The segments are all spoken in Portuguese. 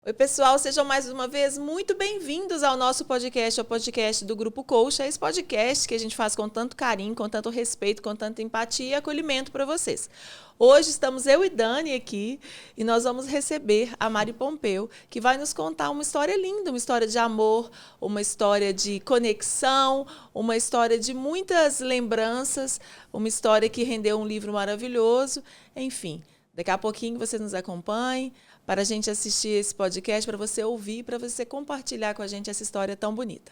Oi, pessoal, sejam mais uma vez muito bem-vindos ao nosso podcast, ao podcast do Grupo Coxa, esse podcast que a gente faz com tanto carinho, com tanto respeito, com tanta empatia e acolhimento para vocês. Hoje estamos eu e Dani aqui e nós vamos receber a Mari Pompeu, que vai nos contar uma história linda, uma história de amor, uma história de conexão, uma história de muitas lembranças, uma história que rendeu um livro maravilhoso, enfim. Daqui a pouquinho vocês nos acompanhem para a gente assistir esse podcast, para você ouvir, para você compartilhar com a gente essa história tão bonita.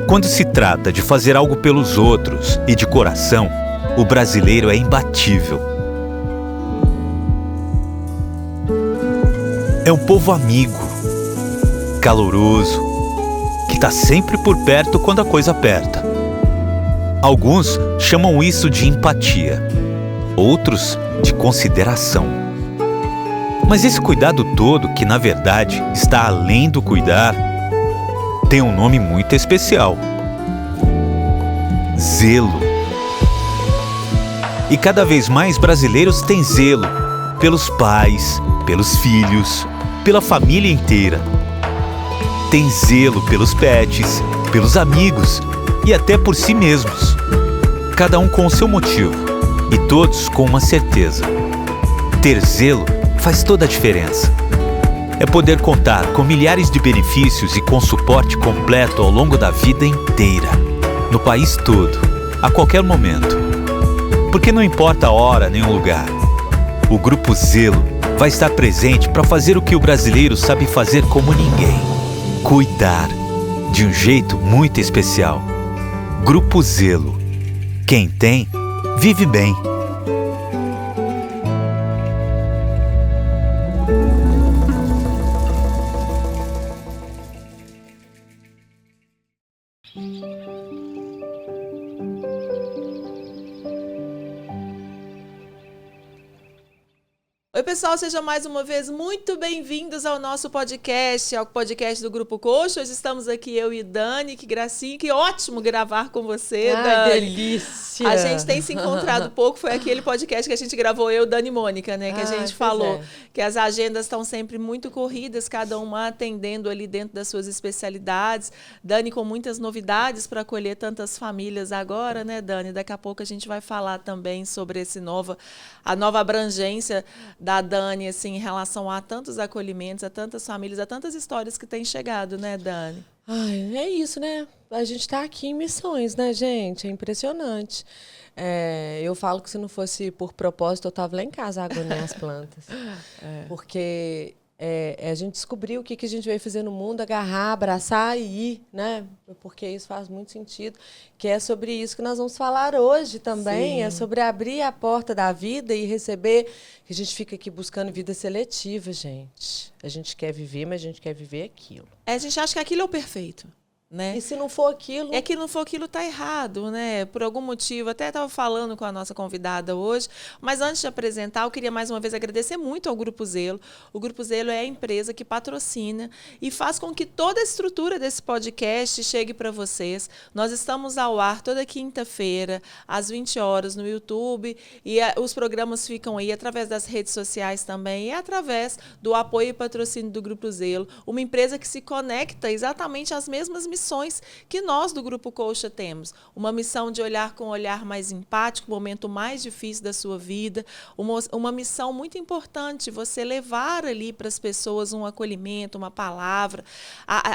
Quando se trata de fazer algo pelos outros e de coração, o brasileiro é imbatível. É um povo amigo, caloroso, que está sempre por perto quando a coisa aperta. Alguns chamam isso de empatia, outros de consideração. Mas esse cuidado todo, que na verdade está além do cuidar, tem um nome muito especial: zelo. E cada vez mais brasileiros têm zelo pelos pais, pelos filhos, pela família inteira. Tem zelo pelos pets, pelos amigos e até por si mesmos. Cada um com o seu motivo e todos com uma certeza: ter zelo faz toda a diferença. É poder contar com milhares de benefícios e com suporte completo ao longo da vida inteira, no país todo, a qualquer momento. Porque não importa a hora nem o lugar, o Grupo Zelo vai estar presente para fazer o que o brasileiro sabe fazer como ninguém: cuidar, de um jeito muito especial. Grupo Zelo. Quem tem, vive bem. Oi, pessoal, sejam mais uma vez muito bem-vindos ao nosso podcast, ao podcast do Grupo Coxa. Hoje estamos aqui, eu e Dani. Que gracinha, que ótimo gravar com você, Dani. Delícia! A gente tem se encontrado pouco, foi aquele podcast que a gente gravou, eu, Dani e Mônica, né? Que a gente falou que as agendas estão sempre muito corridas, cada uma atendendo ali dentro das suas especialidades. Dani com muitas novidades para acolher tantas famílias agora, né, Dani? Daqui a pouco a gente vai falar também sobre a nova abrangência da Dani, assim, em relação a tantos acolhimentos, a tantas famílias, a tantas histórias que têm chegado, né, Dani? Ai, é isso, né? A gente está aqui em missões, né, gente? É impressionante. Eu falo que se não fosse por propósito, eu estava lá em casa agonizando as plantas. Porque a gente descobriu o que a gente veio fazer no mundo, agarrar, abraçar e ir, né? Porque isso faz muito sentido. Que é sobre isso que nós vamos falar hoje também. Sim. É sobre abrir a porta da vida e receber. Que a gente fica aqui buscando vida seletiva, gente. A gente quer viver, mas a gente quer viver aquilo. A gente acha que aquilo é o perfeito, né? E se não for aquilo... É que não for aquilo, tá errado, né? Por algum motivo. Até estava falando com a nossa convidada hoje. Mas antes de apresentar, eu queria mais uma vez agradecer muito ao Grupo Zelo. O Grupo Zelo é a empresa que patrocina e faz com que toda a estrutura desse podcast chegue para vocês. Nós estamos ao ar toda quinta-feira, às 20 horas, no YouTube. E os programas ficam aí através das redes sociais também e através do apoio e patrocínio do Grupo Zelo. Uma empresa que se conecta exatamente às mesmas missões que nós do Grupo Coxa temos. Uma missão de olhar com um olhar mais empático, o momento mais difícil da sua vida. Uma missão muito importante, você levar ali para as pessoas um acolhimento, uma palavra,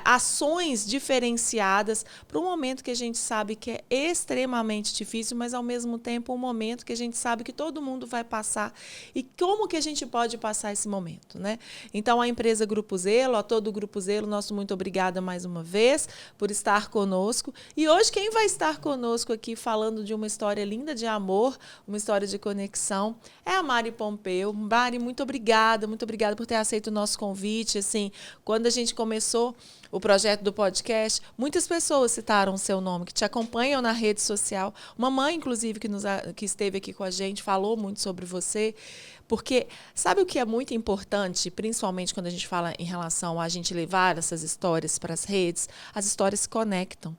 ações diferenciadas para um momento que a gente sabe que é extremamente difícil, mas ao mesmo tempo um momento que a gente sabe que todo mundo vai passar. E como que a gente pode passar esse momento, né? Então, a empresa Grupo Zelo, a todo o Grupo Zelo, nosso muito obrigada mais uma vez por estar conosco. E hoje quem vai estar conosco aqui falando de uma história linda de amor, uma história de conexão, é a Mari Pompeu. Mari, muito obrigada por ter aceito o nosso convite. Assim, quando a gente começou o projeto do podcast, muitas pessoas citaram o seu nome, que te acompanham na rede social. Uma mãe, inclusive, que esteve aqui com a gente, falou muito sobre você, Porque sabe o que é muito importante, principalmente quando a gente fala em relação a gente levar essas histórias para as redes? As histórias se conectam.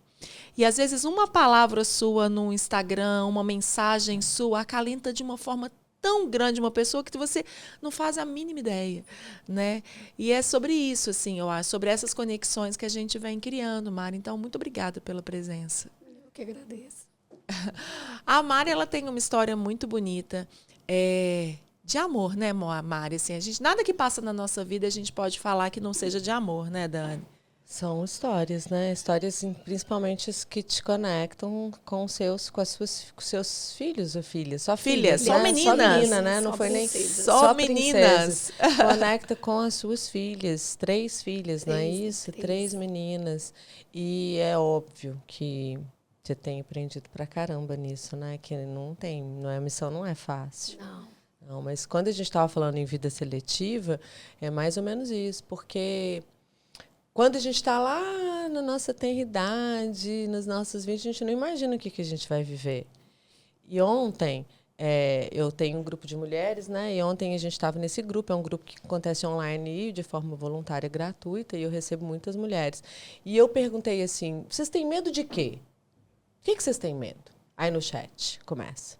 E às vezes uma palavra sua no Instagram, uma mensagem sua acalenta de uma forma tão grande uma pessoa que você não faz a mínima ideia, né? E é sobre isso, assim, eu acho, sobre essas conexões que a gente vem criando, Mari. Então, muito obrigada pela presença. Eu que agradeço. A Mari, ela tem uma história muito bonita, de amor, né, Mari? Assim, nada que passa na nossa vida a gente pode falar que não seja de amor, né, Dani? São histórias, né? Histórias principalmente as que te conectam com os seus filhos ou filhas. Só Filhas, filhas, só né? meninas. Só menina, né? Não Só foi nem princesas. Só meninas. princesas. Conecta com as suas filhas. 3 filhas, não é isso? 3. 3 meninas. E é óbvio que você tem aprendido pra caramba nisso, né? Que a missão não é fácil. Não, mas quando a gente estava falando em vida seletiva, é mais ou menos isso, porque quando a gente está lá na nossa tenridade, nos nossos 20, a gente não imagina o que a gente vai viver. E ontem, eu tenho um grupo de mulheres, né? E ontem a gente estava nesse grupo, é um grupo que acontece online de forma voluntária, gratuita, e eu recebo muitas mulheres. E eu perguntei assim, vocês têm medo de quê? O que vocês têm medo? Aí no chat começa.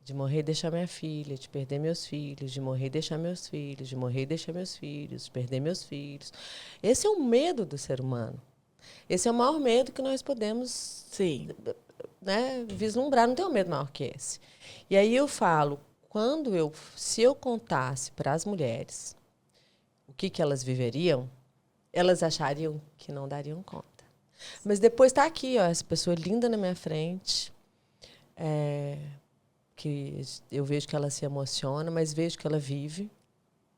De morrer e deixar minha filha, de perder meus filhos, de morrer e deixar meus filhos, de morrer e deixar meus filhos, de perder meus filhos. Esse é o medo do ser humano. Esse é o maior medo que nós podemos, Sim, né, vislumbrar. Não tem um medo maior que esse. E aí eu falo, se eu contasse para as mulheres o que elas viveriam, elas achariam que não dariam conta. Mas depois está aqui, ó, essa pessoa linda na minha frente, que eu vejo que ela se emociona, mas vejo que ela vive,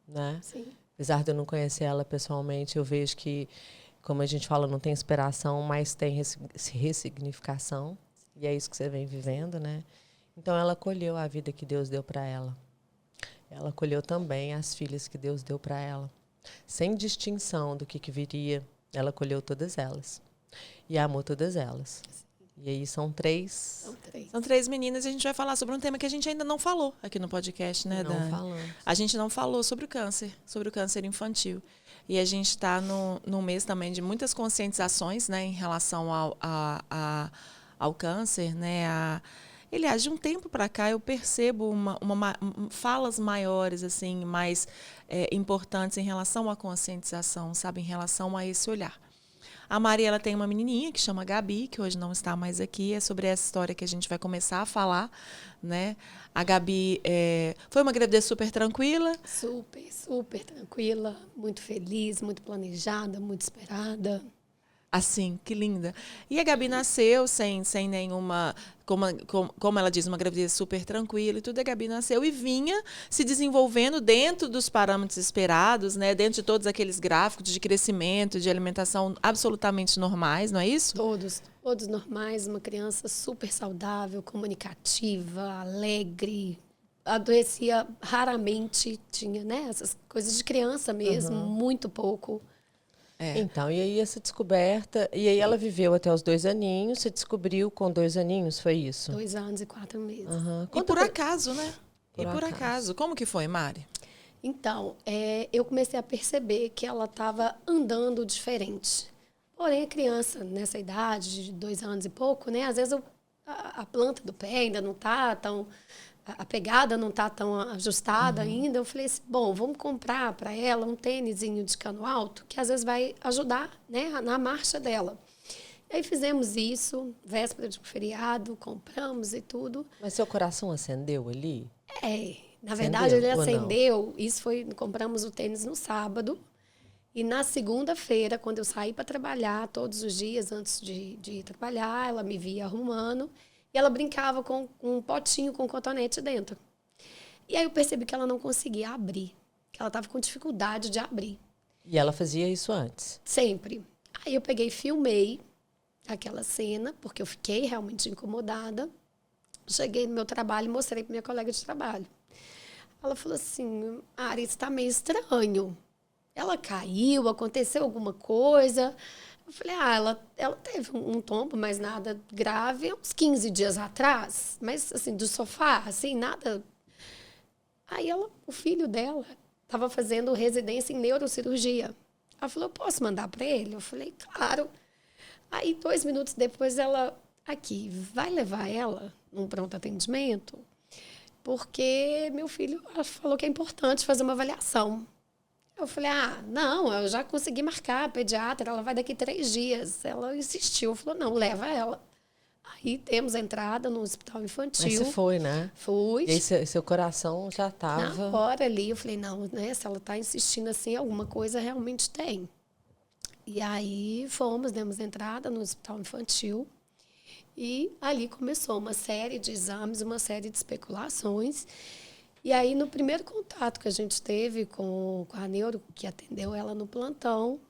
né? Sim. Apesar de eu não conhecer ela pessoalmente, eu vejo que, como a gente fala, não tem inspiração, mas tem ressignificação. E é isso que você vem vivendo, né? Então, ela acolheu a vida que Deus deu para ela. Ela acolheu também as filhas que Deus deu para ela. Sem distinção do que viria, ela acolheu todas elas. E amou todas elas. E aí são 3. São 3 meninas e a gente vai falar sobre um tema que a gente ainda não falou aqui no podcast, né, Dani? Não falamos. A gente não falou sobre o câncer infantil. E a gente está num mês também de muitas conscientizações, né, em relação ao câncer, né? Aliás, de um tempo para cá eu percebo falas maiores, assim, mais importantes em relação à conscientização, sabe, em relação a esse olhar. A Maria, ela tem uma menininha que chama Gabi, que hoje não está mais aqui. É sobre essa história que a gente vai começar a falar, né? A Gabi foi uma gravidez super tranquila. Super tranquila, muito feliz, muito planejada, muito esperada. Assim, que linda. E a Gabi nasceu sem nenhuma, como ela diz, uma gravidez super tranquila e tudo. A Gabi nasceu e vinha se desenvolvendo dentro dos parâmetros esperados, né? Dentro de todos aqueles gráficos de crescimento, de alimentação absolutamente normais, não é isso? Todos normais, uma criança super saudável, comunicativa, alegre. Adoecia raramente, tinha, né? Essas coisas de criança mesmo, muito pouco. Então, e aí essa descoberta, e aí ela viveu até os 2 aninhos, você descobriu com 2 aninhos, foi isso? 2 anos e 4 meses. E por acaso, né? Por acaso. Como que foi, Mari? Então, eu comecei a perceber que ela estava andando diferente. Porém, a criança, nessa idade de 2 anos e pouco, né? Às vezes a planta do pé ainda não está tão... A pegada não está tão ajustada ainda. Eu falei assim, bom, vamos comprar para ela um tênisinho de cano alto, que às vezes vai ajudar, né, na marcha dela. E aí fizemos isso, véspera de um feriado, compramos e tudo. Mas seu coração acendeu ali? Na verdade, ele acendeu. Isso foi, compramos o tênis no sábado. E na segunda-feira, quando eu saí para trabalhar, todos os dias antes de ir trabalhar, ela me via arrumando. E ela brincava com um potinho com cotonete dentro. E aí eu percebi que ela não conseguia abrir. Que ela estava com dificuldade de abrir. E ela fazia isso antes? Sempre. Aí eu peguei e filmei aquela cena, porque eu fiquei realmente incomodada. Cheguei no meu trabalho e mostrei para minha colega de trabalho. Ela falou assim, Ari, isso está meio estranho. Ela caiu, aconteceu alguma coisa... Eu falei, ela teve um tombo, mas nada grave, uns 15 dias atrás. Mas, assim, do sofá, assim, nada... Aí o filho dela estava fazendo residência em neurocirurgia. Ela falou, posso mandar para ele? Eu falei, claro. Aí, 2 minutos depois, ela, aqui, vai levar ela num pronto atendimento? Porque meu filho falou que é importante fazer uma avaliação. Eu falei, não, eu já consegui marcar a pediatra, ela vai daqui 3 dias. Ela insistiu, falou, não, leva ela. Aí temos a entrada no hospital infantil. Aí você foi, né? Fui. E aí seu coração já estava... Na hora ali, eu falei, não, né, se ela está insistindo assim, alguma coisa realmente tem. E aí fomos, demos entrada no hospital infantil. E ali começou uma série de exames, uma série de especulações. E aí, no primeiro contato que a gente teve com a neuro, que atendeu ela no plantão,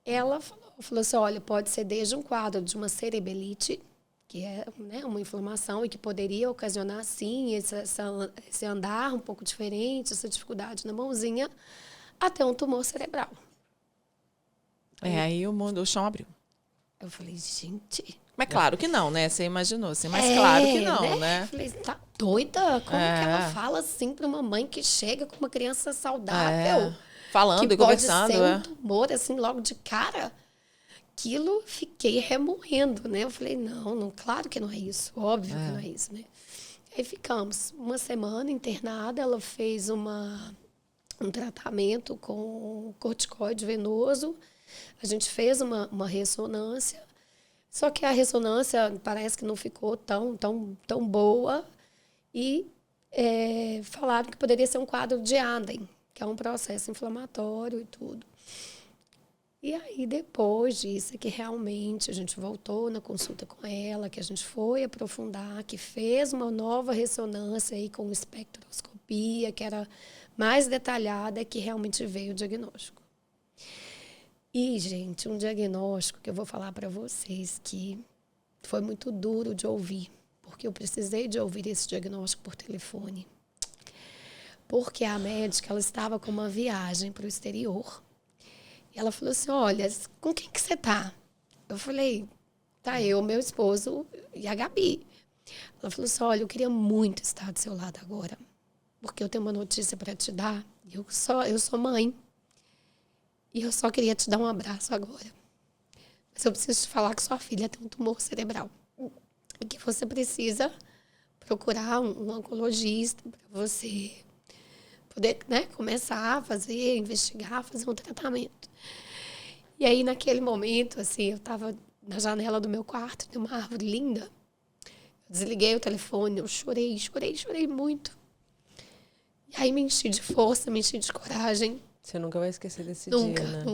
ela falou assim, olha, pode ser desde um quadro de uma cerebelite, que é, né, uma inflamação e que poderia ocasionar, sim, esse andar um pouco diferente, essa dificuldade na mãozinha, até um tumor cerebral. Aí o chão abriu. Eu falei, gente... Mas claro que não, né? Você imaginou assim, mas claro que não, né? Eu falei, tá doida? Como que ela fala assim para uma mãe que chega com uma criança saudável? Falando que e conversando. Pode ser um tumor, assim, logo de cara. Aquilo, fiquei remoendo, né? Eu falei, não, claro que não é isso. Óbvio que não é isso, né? Aí ficamos uma semana internada, ela fez um tratamento com corticoide venoso. A gente fez uma ressonância. Só que a ressonância parece que não ficou tão boa. E falaram que poderia ser um quadro de Aden, que é um processo inflamatório e tudo. E aí, depois disso, é que realmente a gente voltou na consulta com ela, que a gente foi aprofundar, que fez uma nova ressonância aí com espectroscopia, que era mais detalhada, que realmente veio o diagnóstico. E, gente, um diagnóstico que eu vou falar para vocês que foi muito duro de ouvir, porque eu precisei de ouvir esse diagnóstico por telefone. Porque a médica, ela estava com uma viagem para o exterior. E ela falou assim, olha, com quem que você tá? Eu falei, tá eu, meu esposo e a Gabi. Ela falou assim, olha, eu queria muito estar do seu lado agora, porque eu tenho uma notícia para te dar. Eu sou mãe. E eu só queria te dar um abraço agora. Mas eu preciso te falar que sua filha tem um tumor cerebral. E que você precisa procurar um oncologista para você poder, né, começar a fazer, investigar, fazer um tratamento. E aí, naquele momento, assim, eu estava na janela do meu quarto, tem uma árvore linda. Eu desliguei o telefone, eu chorei muito. E aí me enchi de força, me enchi de coragem. Você nunca vai esquecer desse Nunca, dia, né?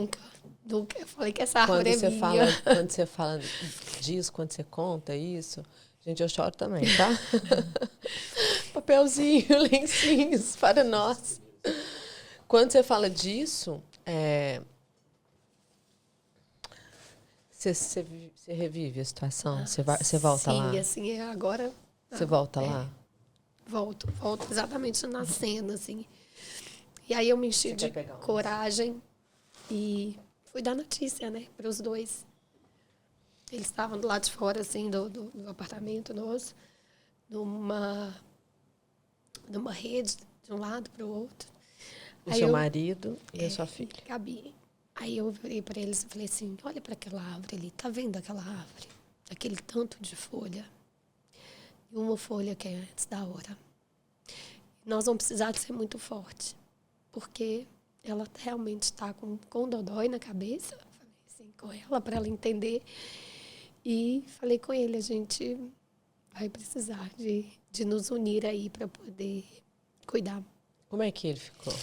Nunca. Eu falei que essa árvore é minha. Quando você fala disso, quando você conta isso... Gente, eu choro também, tá? Papelzinho, lencinhos para nós. Quando você fala disso, você revive a situação? Você volta lá? Sim, assim, agora... Você volta lá? Volto exatamente na cena, assim. E aí eu me enchi de coragem e fui dar notícia, né, para os dois. Eles estavam do lado de fora, assim, do apartamento nosso, numa rede, de um lado para o outro. O seu marido e a sua filha. Gabi. Aí eu virei para eles e falei assim, olha para aquela árvore ali, tá vendo aquela árvore? Aquele tanto de folha. E uma folha que é antes da hora. Nós vamos precisar de ser muito forte, porque ela realmente está com dodói na cabeça. Falei assim com ela, para ela entender. E falei com ele, a gente vai precisar de nos unir aí para poder cuidar. Como é que ele ficou?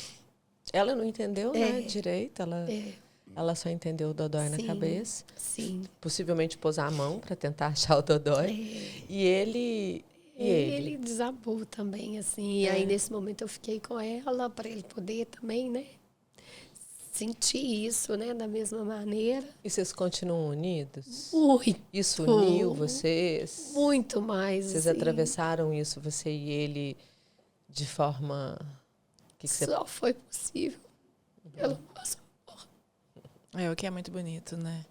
Ela não entendeu, né, direito? Ela só entendeu o dodói na cabeça. Sim. Possivelmente pôs a mão para tentar achar o dodói. E ele... Ele desabou também, assim. E aí, nesse momento, eu fiquei com ela para ele poder também, né, sentir isso, né, da mesma maneira. E vocês continuam unidos? Muito. Isso uniu vocês? Muito mais. Vocês assim. atravessaram isso, você e ele, de forma... Só foi possível pelo nosso amor. O que é muito bonito, né?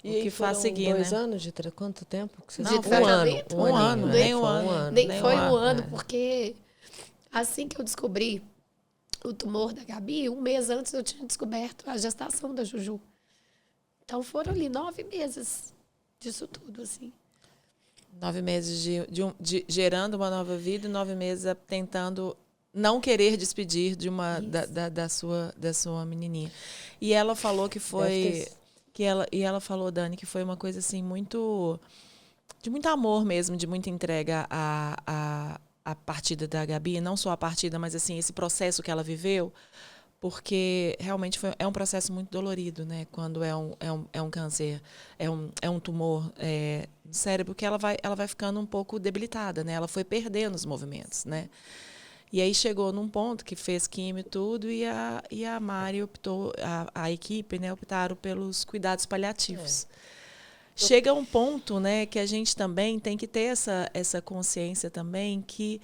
E o que faz seguir, 2 né? anos de quanto tempo? Que vocês Não, um ano. Nem um ano. Nem foi um ano, porque Assim que eu descobri o tumor da Gabi, 1 mês antes eu tinha descoberto a gestação da Juju. Então foram ali 9 meses disso tudo, assim. 9 meses de gerando uma nova vida e 9 meses tentando não querer despedir de uma da sua menininha. E ela falou que foi ela falou, Dani, que foi uma coisa assim muito de muito amor mesmo, de muita entrega a partida da Gabi, não só a partida, mas assim esse processo que ela viveu, porque realmente é um processo muito dolorido, né? Quando é um câncer, é um tumor no cérebro, que ela vai ficando um pouco debilitada, né? Ela foi perdendo os movimentos, né? E aí chegou num ponto que fez químio e tudo, e a Mari optou, a equipe, né, optaram pelos cuidados paliativos. Chega um ponto, né, que a gente também tem que ter essa consciência também que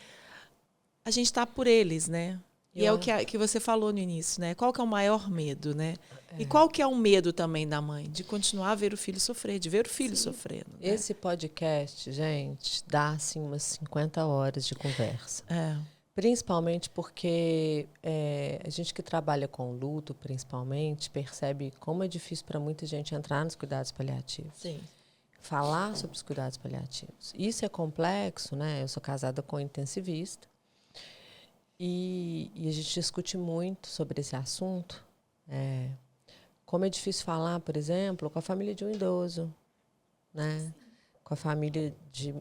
a gente está por eles, né? E é o que você falou no início, né? Qual que é o maior medo, né? E qual que é o medo também da mãe? De continuar a ver o filho sofrer, de ver o filho sofrendo. Né? Esse podcast, gente, dá assim umas 50 horas de conversa. Principalmente porque a gente que trabalha com luto, principalmente, percebe como é difícil para muita gente entrar nos cuidados paliativos. Sim. Falar sobre os cuidados paliativos. Isso é complexo, né? Eu sou casada com um intensivista. E a gente discute muito sobre esse assunto. Como é difícil falar, por exemplo, com a família de um idoso, né? Com a família de...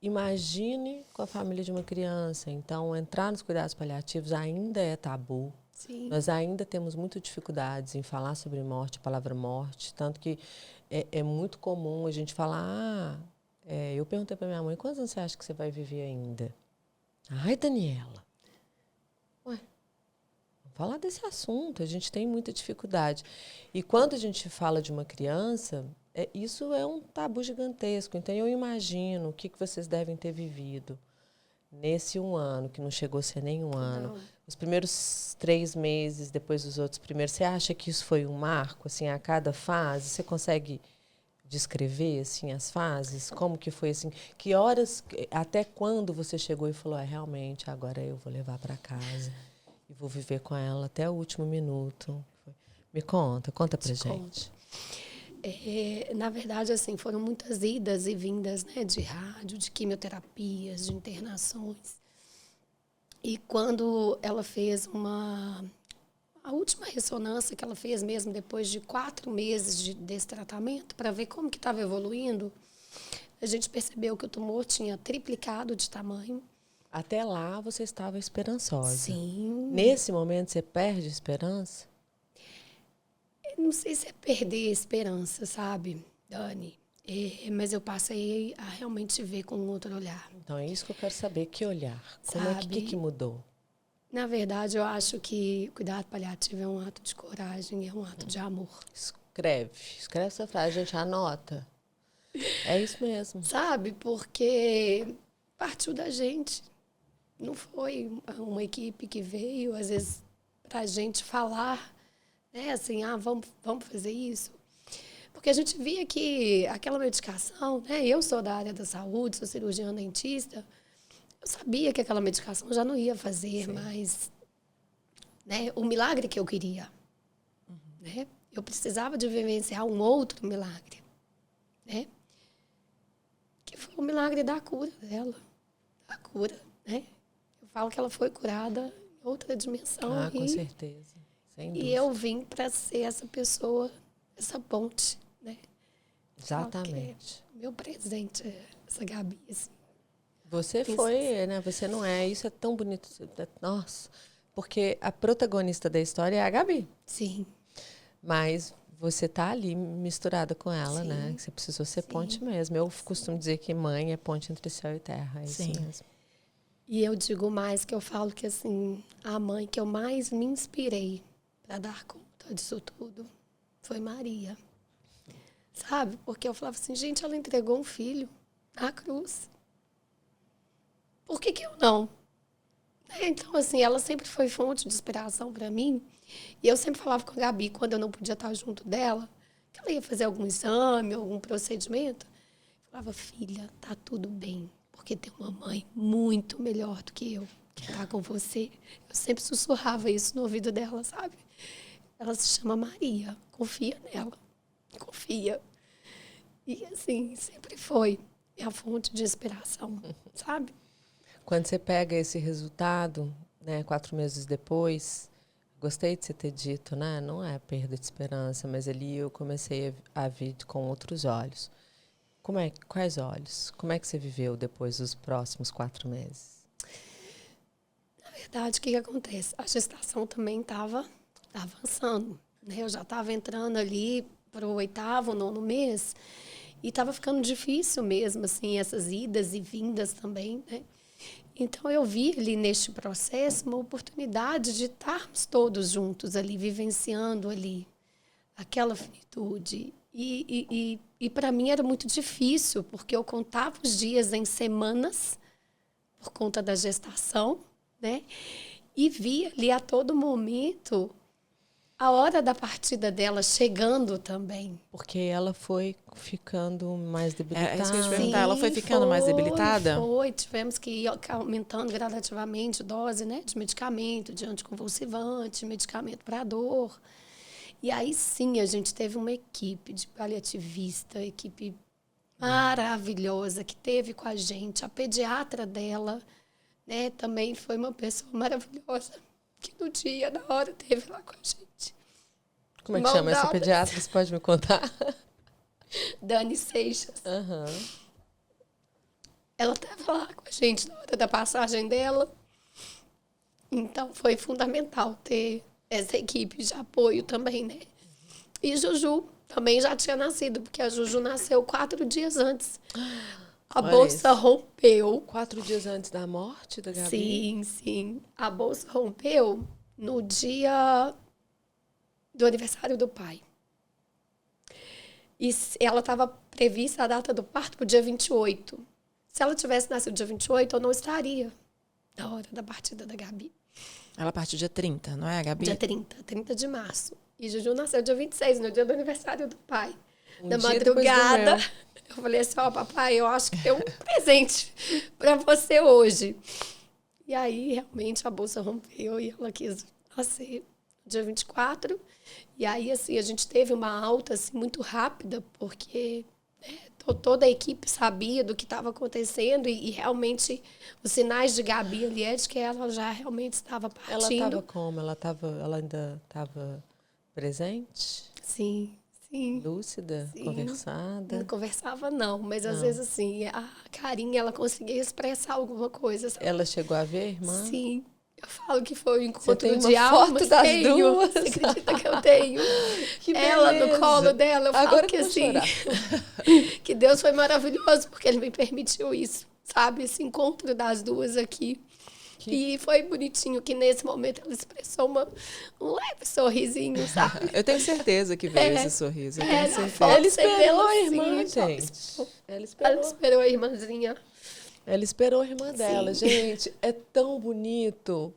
Imagine com a família de uma criança. Então, entrar nos cuidados paliativos ainda é tabu. Sim. Nós ainda temos muitas dificuldades em falar sobre morte, a palavra morte. Tanto que é muito comum a gente falar... eu perguntei para minha mãe, quantos anos você acha que você vai viver ainda? Ai, Daniela. Vamos falar desse assunto, a gente tem muita dificuldade. E quando a gente fala de uma criança, isso é um tabu gigantesco. Então, eu imagino o que vocês devem ter vivido nesse 1 ano, que não chegou a ser nem 1 ano. Não. Os primeiros 3 meses, depois dos outros primeiros, você acha que isso foi um marco, assim, a cada fase? Você consegue descrever, assim, as fases? Como que foi, assim? Que horas, até quando você chegou e falou, realmente, agora eu vou levar para casa e vou viver com ela até o último minuto? Me conta pra gente. Na verdade, assim, foram muitas idas e vindas, né, de rádio, de quimioterapias, de internações. E quando ela fez a última ressonância que ela fez mesmo, depois de 4 meses desse tratamento, para ver como que estava evoluindo, a gente percebeu que o tumor tinha triplicado de tamanho. Até lá você estava esperançosa. Sim. Nesse momento você perde a esperança? Não sei se é perder a esperança, sabe, Dani? Mas eu passei a realmente ver com um outro olhar. Então é isso que eu quero saber, que olhar? Como que mudou? Na verdade, eu acho que cuidado paliativo é um ato de coragem, é um ato de amor. Escreve essa frase, a gente anota. É isso mesmo. Sabe, porque partiu da gente. Não foi uma equipe que veio, às vezes, para a gente falar, né, assim, vamos fazer isso. Porque a gente via que aquela medicação, né, eu sou da área da saúde, sou cirurgiã dentista, eu sabia que aquela medicação já não ia fazer mais, né, o milagre que eu queria. Né? Eu precisava de vivenciar um outro milagre, né? Que foi o milagre da cura dela. Da cura, né? Eu falo que ela foi curada em outra dimensão. Com certeza. Sem dúvida. E eu vim para ser essa pessoa, essa ponte, né? Exatamente. Meu presente é essa Gabi, assim. Você foi, né? Você não é. Isso é tão bonito. Nossa. Porque a protagonista da história é a Gabi. Sim. Mas você tá ali misturada com ela, Sim. né? Você precisou ser ponte mesmo. Eu costumo dizer que mãe é ponte entre céu e terra. É isso mesmo. E eu digo mais que eu falo que, assim, a mãe que eu mais me inspirei para dar conta disso tudo foi Maria. Sabe? Porque eu falava assim, gente, ela entregou um filho à cruz. Por que eu não? Então, assim, ela sempre foi fonte de inspiração para mim. E eu sempre falava com a Gabi, quando eu não podia estar junto dela, que ela ia fazer algum exame, algum procedimento. Eu falava, filha, tá tudo bem, porque tem uma mãe muito melhor do que eu, quem tá com você. Eu sempre sussurrava isso no ouvido dela, sabe? Ela se chama Maria. Confia nela. Confia. E assim, sempre foi a fonte de inspiração, sabe? Quando você pega esse resultado, né, 4 meses depois, gostei de você ter dito, né? Não é perda de esperança, mas ali eu comecei a vir com outros olhos. Quais olhos? Como é que você viveu depois dos próximos 4 meses? Na verdade, o que acontece? A gestação também estava avançando, né? Eu já estava entrando ali para o 8º, 9º mês e estava ficando difícil mesmo, assim, essas idas e vindas também, né? Então, eu vi ali neste processo uma oportunidade de estarmos todos juntos ali, vivenciando ali aquela finitude. E para mim era muito difícil, porque eu contava os dias em semanas, por conta da gestação, né? E via ali a todo momento a hora da partida dela chegando também. Porque ela foi ficando mais debilitada. É isso que eu ia te perguntar. Ela foi ficando mais debilitada? Foi. Tivemos que ir aumentando gradativamente a dose, né, de medicamento, de anticonvulsivante, medicamento para dor. E aí sim a gente teve uma equipe de paliativista, equipe maravilhosa que teve com a gente. A pediatra dela, né, também foi uma pessoa maravilhosa, que no dia, na hora, teve lá com a gente. Como é que chama essa pediatra? Você pode me contar? Dani Seixas. Uhum. Ela estava lá com a gente na hora da passagem dela. Então, foi fundamental ter essa equipe de apoio também, né? E Juju também já tinha nascido, porque a Juju nasceu 4 dias antes. A bolsa rompeu. 4 dias antes da morte da Gabi? Sim, sim. A bolsa rompeu no dia do aniversário do pai. E ela estava prevista a data do parto para o dia 28. Se ela tivesse nascido dia 28, eu não estaria na hora da partida da Gabi. Ela partiu dia 30, não é, Gabi? Dia 30 de março. E Juju nasceu dia 26, no dia do aniversário do pai. Na madrugada, eu falei assim, ó, papai, eu acho que tem um presente para você hoje. E aí, realmente, a bolsa rompeu e ela quis nascer dia 24. E aí, assim, a gente teve uma alta, assim, muito rápida, porque toda a equipe sabia do que estava acontecendo e realmente os sinais de Gabi ali é de que ela já realmente estava partindo. Ela estava como? Ela ainda estava presente? Sim, sim. Lúcida? Sim. Conversada? Não conversava, não. Mas às vezes, assim, a carinha, ela conseguia expressar alguma coisa. Sabe? Ela chegou a ver, irmã? Sim. Eu falo que foi um encontro de foto das tenho. duas. Você acredita que eu tenho? Que ela beleza. no colo dela. Eu falo Agora que eu vou assim, chorar. que Deus foi maravilhoso, porque Ele me permitiu isso, sabe? Esse encontro das duas aqui. E foi bonitinho que nesse momento ela expressou um leve sorrisinho, sabe? Eu tenho certeza que veio esse sorriso. Eu tenho na certeza. foto Ela você esperou vê ela a irmã, assim, gente. Ela esperou a irmãzinha. Ela esperou a irmã dela. Sim. Gente, é tão bonito,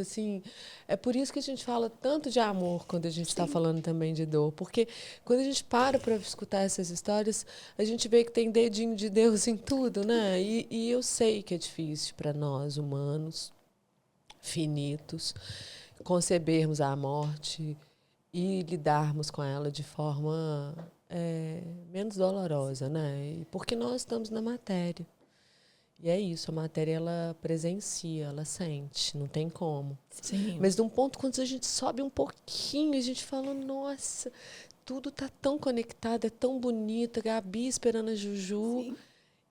assim. É por isso que a gente fala tanto de amor quando a gente está falando também de dor. Porque quando a gente para escutar essas histórias, a gente vê que tem dedinho de Deus em tudo, né? E eu sei que é difícil para nós, humanos, finitos, concebermos a morte e lidarmos com ela de forma menos dolorosa, né? Porque nós estamos na matéria. E é isso, a matéria, ela presencia, ela sente, não tem como. Sim. Mas de um ponto, quando a gente sobe um pouquinho, a gente fala, nossa, tudo tá tão conectado, é tão bonito, a Gabi esperando a Juju. Sim.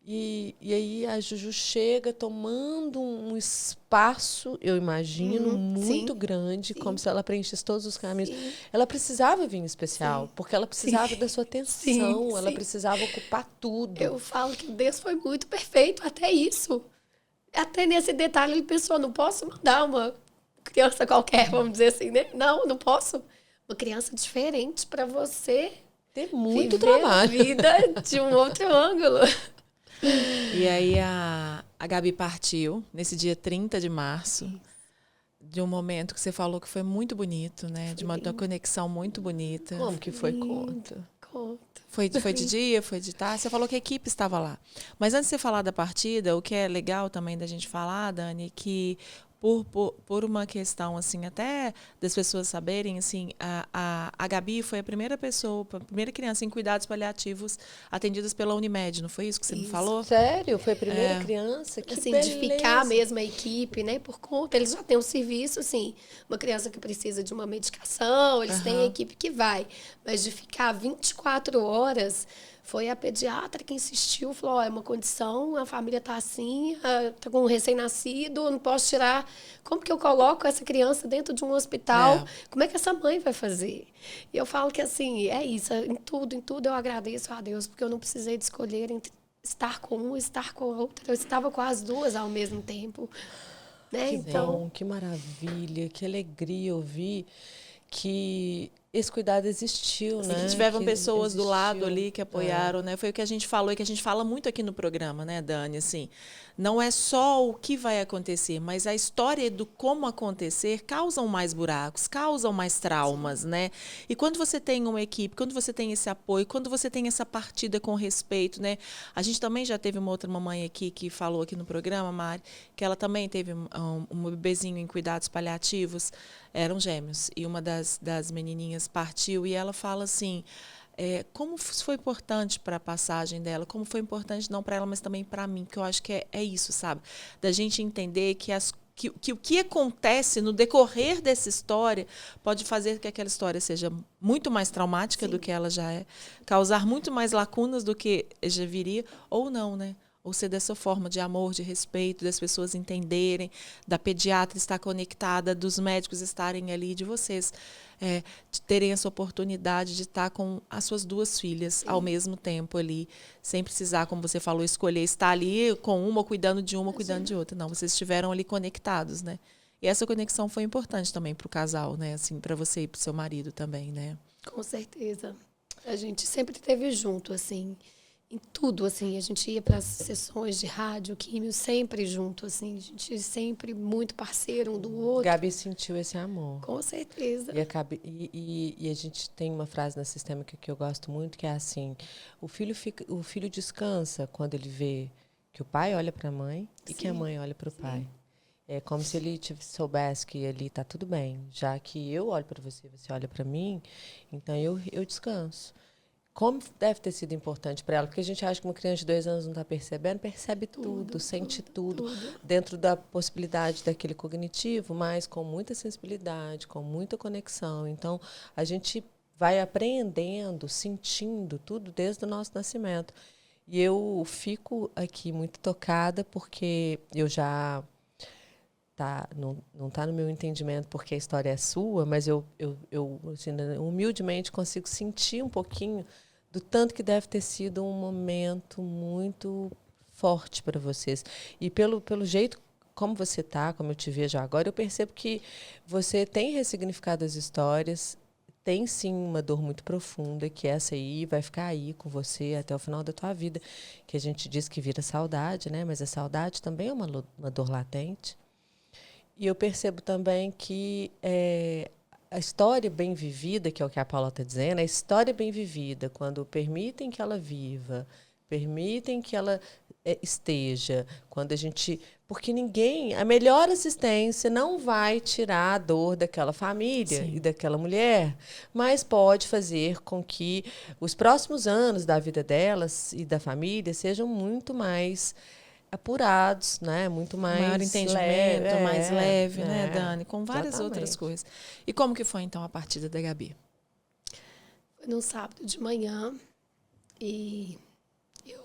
E aí a Juju chega tomando um espaço, eu imagino, muito grande, como se ela preenchesse todos os caminhos. Sim. Ela precisava vir especial, porque ela precisava da sua atenção, ela Sim. precisava ocupar tudo. Eu falo que Deus foi muito perfeito, até isso. Até nesse detalhe ele pensou, não posso mandar uma criança qualquer, vamos dizer assim, né? Não posso. Uma criança diferente para você Tem muito viver trabalho. a vida de um outro ângulo. E aí a Gabi partiu nesse dia 30 de março, de um momento que você falou que foi muito bonito, né? De uma conexão muito bonita. Como que foi? Conta. Pronto. Foi de dia, foi de tarde? Você falou que a equipe estava lá. Mas antes de você falar da partida, o que é legal também da gente falar, Dani, que por uma questão, assim, até das pessoas saberem, assim, a Gabi foi a primeira pessoa, a primeira criança em cuidados paliativos atendidas pela Unimed, não foi isso que você me falou? Sério? Foi a primeira criança? Que assim, beleza. de ficar mesmo a equipe, né, por conta. Eles já têm um serviço, assim, uma criança que precisa de uma medicação, eles têm a equipe que vai. Mas de ficar 24 horas, foi a pediatra que insistiu, falou, é uma condição, a família está assim, está com um recém-nascido, não posso tirar. Como que eu coloco essa criança dentro de um hospital? Como é que essa mãe vai fazer? E eu falo que, assim, é isso, em tudo eu agradeço a Deus, porque eu não precisei de escolher entre estar com um, estar com a outra. Eu estava com as duas ao mesmo tempo. Né? Que bom, que maravilha, que alegria ouvir que esse cuidado existiu, Assim, né? que tiveram que pessoas existiu. do lado ali que apoiaram, né? Foi o que a gente falou e que a gente fala muito aqui no programa, né, Dani? Assim, não é só o que vai acontecer, mas a história do como acontecer causam mais buracos, causam mais traumas, né? E quando você tem uma equipe, quando você tem esse apoio, quando você tem essa partida com respeito, né? A gente também já teve uma outra mamãe aqui que falou aqui no programa, Mari, que ela também teve um bebezinho em cuidados paliativos, eram gêmeos, e uma das menininhas partiu, e ela fala assim, como foi importante para a passagem dela, como foi importante não para ela, mas também para mim, que eu acho que é isso, sabe? Da gente entender que o que acontece no decorrer dessa história pode fazer que aquela história seja muito mais traumática do que ela já é, causar muito mais lacunas do que já viria, ou não, né? Ou ser dessa forma de amor, de respeito, das pessoas entenderem, da pediatra estar conectada, dos médicos estarem ali, de vocês de terem essa oportunidade de estar com as suas duas filhas ao mesmo tempo ali, sem precisar, como você falou, escolher estar ali com uma, cuidando de uma, cuidando de outra. Não, vocês estiveram ali conectados, né? E essa conexão foi importante também para o casal, né? Assim, para você e para o seu marido também, né? Com certeza. A gente sempre esteve junto, assim, em tudo, assim. A gente ia para as sessões de rádio, químio, sempre junto, assim. A gente sempre muito parceiro um do outro. Gabi sentiu esse amor. Com certeza. E a gente tem uma frase na Sistêmica que eu gosto muito, que é assim, o filho descansa quando ele vê que o pai olha para a mãe e que a mãe olha para o pai. É como se ele soubesse que ali está tudo bem. Já que eu olho para você, você olha para mim, então eu descanso. Como deve ter sido importante para ela, porque a gente acha que uma criança de 2 anos não está percebendo, percebe tudo, sente tudo, dentro da possibilidade daquele cognitivo, mas com muita sensibilidade, com muita conexão. Então, a gente vai aprendendo, sentindo tudo desde o nosso nascimento. E eu fico aqui muito tocada, porque eu já... não está no meu entendimento porque a história é sua, mas eu assim, humildemente consigo sentir um pouquinho do tanto que deve ter sido um momento muito forte para vocês. E pelo jeito como você está, como eu te vejo agora, eu percebo que você tem ressignificado as histórias, tem sim uma dor muito profunda, que essa aí vai ficar aí com você até o final da tua vida, que a gente diz que vira saudade, né? Mas a saudade também é uma dor latente. E eu percebo também que a história bem vivida, que é o que a Paula está dizendo, a história bem vivida, quando permitem que ela viva, permitem que ela esteja, quando a gente... Porque a melhor assistência não vai tirar a dor daquela família e daquela mulher, mas pode fazer com que os próximos anos da vida delas e da família sejam muito mais apurados, né? Muito mais maior entendimento, mais leve, né, Dani? Com várias exatamente. outras coisas. E como que foi, então, a partida da Gabi? Foi num sábado de manhã e eu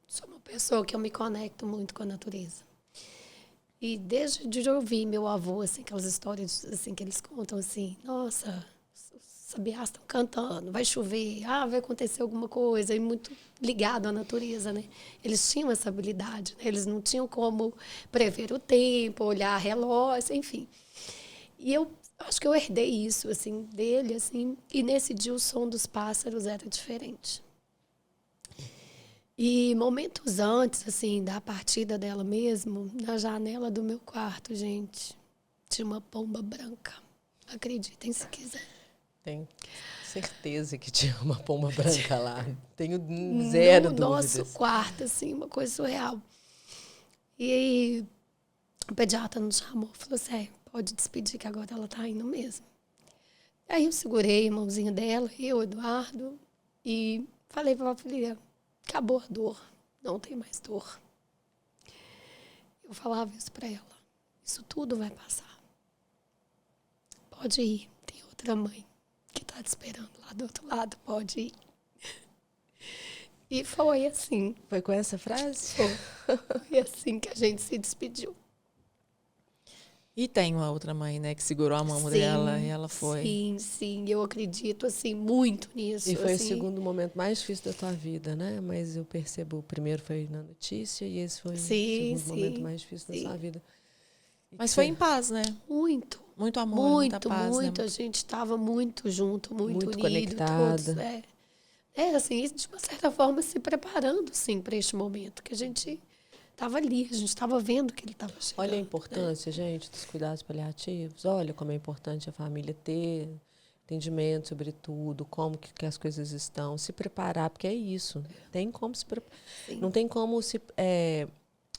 sou uma pessoa que eu me conecto muito com a natureza. E desde de eu ouvir meu avô, assim, aquelas histórias assim, que eles contam assim, nossa, os sabiás estão cantando, vai chover, vai acontecer alguma coisa, e muito ligado à natureza, né? Eles tinham essa habilidade, né? Eles não tinham como prever o tempo, olhar relógio, enfim. E eu acho que eu herdei isso, assim, dele, assim, e nesse dia o som dos pássaros era diferente. E momentos antes, assim, da partida dela mesmo, na janela do meu quarto, gente, tinha uma pomba branca. Acreditem se quiser. Tenho certeza que tinha uma pomba branca lá. Tenho zero dúvidas. No nosso quarto, assim, uma coisa surreal. E aí, o pediatra nos chamou, falou assim, pode despedir que agora ela tá indo mesmo. Aí eu segurei a mãozinha dela, eu, Eduardo, e falei pra ela, filha, acabou a dor, não tem mais dor. Eu falava isso pra ela, isso tudo vai passar. Pode ir, tem outra mãe que tá te esperando lá do outro lado, pode ir. E foi assim. Foi com essa frase? Foi assim que a gente se despediu. E tem uma outra mãe, né, que segurou a mão dela e ela foi. Sim, eu acredito, assim, muito nisso. E foi assim. o segundo momento mais difícil da tua vida, né? Mas eu percebo, o primeiro foi na notícia e esse foi o segundo momento mais difícil da sua vida. Mas foi em paz, né? Muito. Muito amor, muita paz, muito. né? A gente estava muito junto, muito unido. conectada. Todos, assim, de uma certa forma, se preparando, sim, para este momento. Que a gente estava ali, a gente estava vendo que ele estava chegando. Olha a importância, gente, dos cuidados paliativos. Olha como é importante a família ter entendimento sobre tudo, como que as coisas estão, se preparar, porque é isso. Tem como se preparar. Não tem como se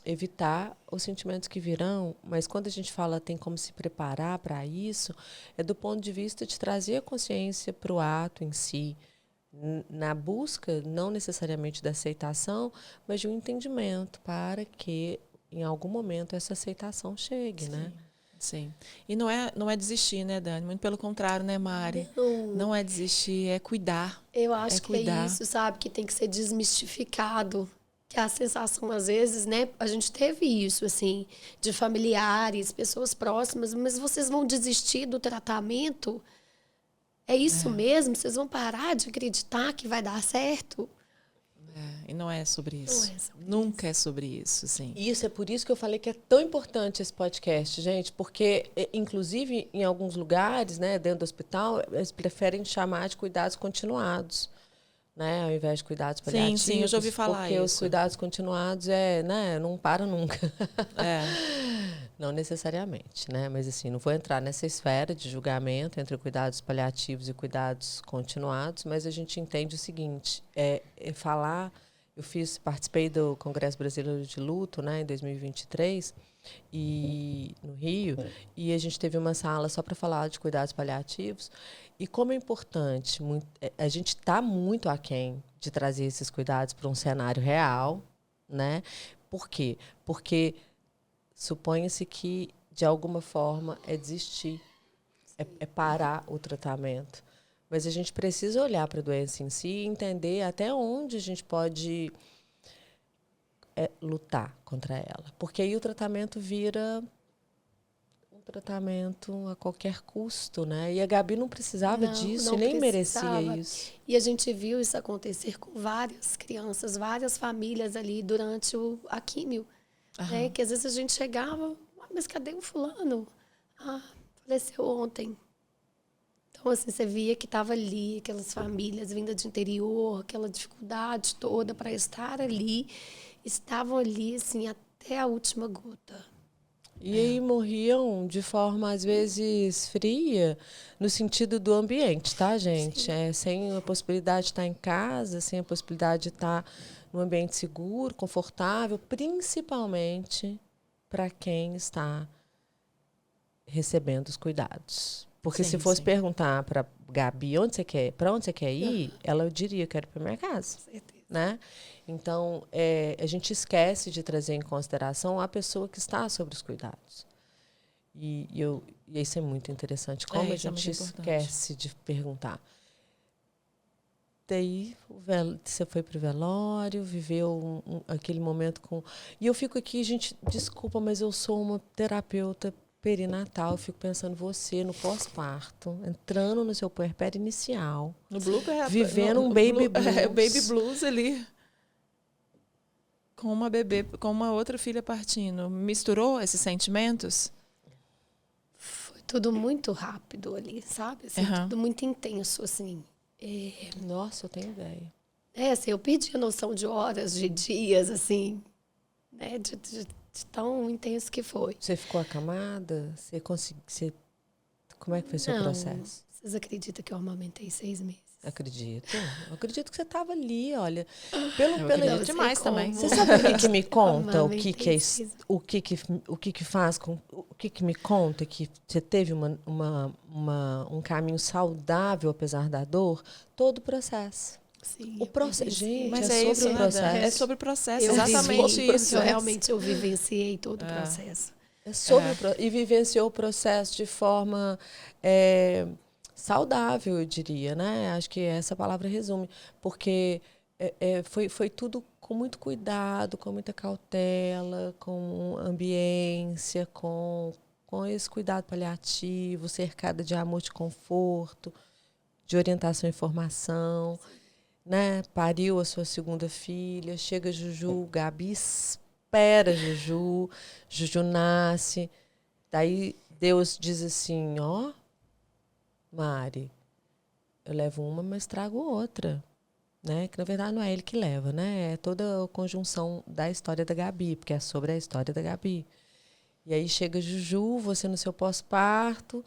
evitar os sentimentos que virão, mas quando a gente fala tem como se preparar para isso, é do ponto de vista de trazer a consciência para o ato em si, na busca, não necessariamente da aceitação, mas de um entendimento para que, em algum momento, essa aceitação chegue, né? Sim. E não é desistir, né, Dani? Muito pelo contrário, né, Mari? Não é desistir, é cuidar. Eu acho que cuidar. é isso, sabe? Que tem que ser desmistificado. Que a sensação, às vezes, né? A gente teve isso, assim, de familiares, pessoas próximas, mas vocês vão desistir do tratamento? É isso mesmo? Vocês vão parar de acreditar que vai dar certo? E não é sobre isso. Nunca é sobre isso, sim. Isso, é por isso que eu falei que é tão importante esse podcast, gente, porque, inclusive, em alguns lugares, né, dentro do hospital, eles preferem chamar de cuidados continuados, né, ao invés de cuidados paliativos. Sim, eu já ouvi falar porque isso. Porque os cuidados continuados né, não para nunca. Não necessariamente, né? Mas assim, não vou entrar nessa esfera de julgamento entre cuidados paliativos e cuidados continuados, mas a gente entende o seguinte, falar, participei do Congresso Brasileiro de Luto, né, em 2023, no Rio, e a gente teve uma sala só para falar de cuidados paliativos, e como é importante, a gente está muito aquém de trazer esses cuidados para um cenário real, né? Por quê? Porque suponha-se que, de alguma forma, é desistir, é parar o tratamento. Mas a gente precisa olhar para a doença em si e entender até onde a gente pode lutar contra ela. Porque aí o tratamento vira um tratamento a qualquer custo, né? E a Gabi não precisava disso, não nem precisava. merecia isso. E a gente viu isso acontecer com várias crianças, várias famílias ali durante a químio. Né? Que às vezes a gente chegava, mas cadê o fulano? Faleceu ontem. Então, assim, você via que estava ali, aquelas famílias vindas de interior, aquela dificuldade toda para estar ali, estavam ali, assim, até a última gota. E aí morriam de forma, às vezes, fria, no sentido do ambiente, tá, gente? Sem a possibilidade de estar em casa, sem a possibilidade de estar num ambiente seguro, confortável, principalmente para quem está recebendo os cuidados. Porque se fosse perguntar para Gabi para onde você quer ir, ela diria que eu quero ir para minha casa. Com certeza. Né? Então, a gente esquece de trazer em consideração a pessoa que está sobre os cuidados. E isso é muito interessante. Como a gente esquece de perguntar. Daí, você foi para o velório, viveu aquele momento com... E eu fico aqui, gente, desculpa, mas eu sou uma terapeuta perinatal, eu fico pensando você no pós-parto, entrando no seu puerpério inicial, no blooper, vivendo um baby blues. Baby blues ali, com uma outra filha partindo. Misturou esses sentimentos? Foi tudo muito rápido ali, sabe? Assim, tudo muito intenso, assim. Nossa, eu tenho ideia. Assim, eu perdi a noção de horas, de dias, assim, né? De tão intenso que foi. Você ficou acamada? Como é que foi o seu processo? Vocês acreditam que eu amamentei 6 meses? Acredito. Eu acredito que você estava ali, olha. Eu acredito demais também. Você sabe o que me conta? O Amamentei que é 6 o que faz com o que me conta que você teve um caminho saudável apesar da dor? Todo o processo. Sim, O processo, gente, Mas é é sobre isso, o né, processo. Dani? É sobre o processo, Eu exatamente vivi, isso. Realmente eu vivenciei todo o processo. É sobre e vivenciou o processo de forma saudável, eu diria, né? Acho que essa palavra resume, porque foi tudo com muito cuidado, com muita cautela, com ambiência, com esse cuidado paliativo, cercada de amor, de conforto, de orientação e informação, né? Pariu a sua segunda filha, chega Juju, Gabi espera Juju, Juju nasce, daí Deus diz assim, ó, Mari, eu levo uma, mas trago outra, né? Que na verdade não é ele que leva, né? É toda a conjunção da história da Gabi, porque é sobre a história da Gabi. E aí chega Juju, você no seu pós-parto,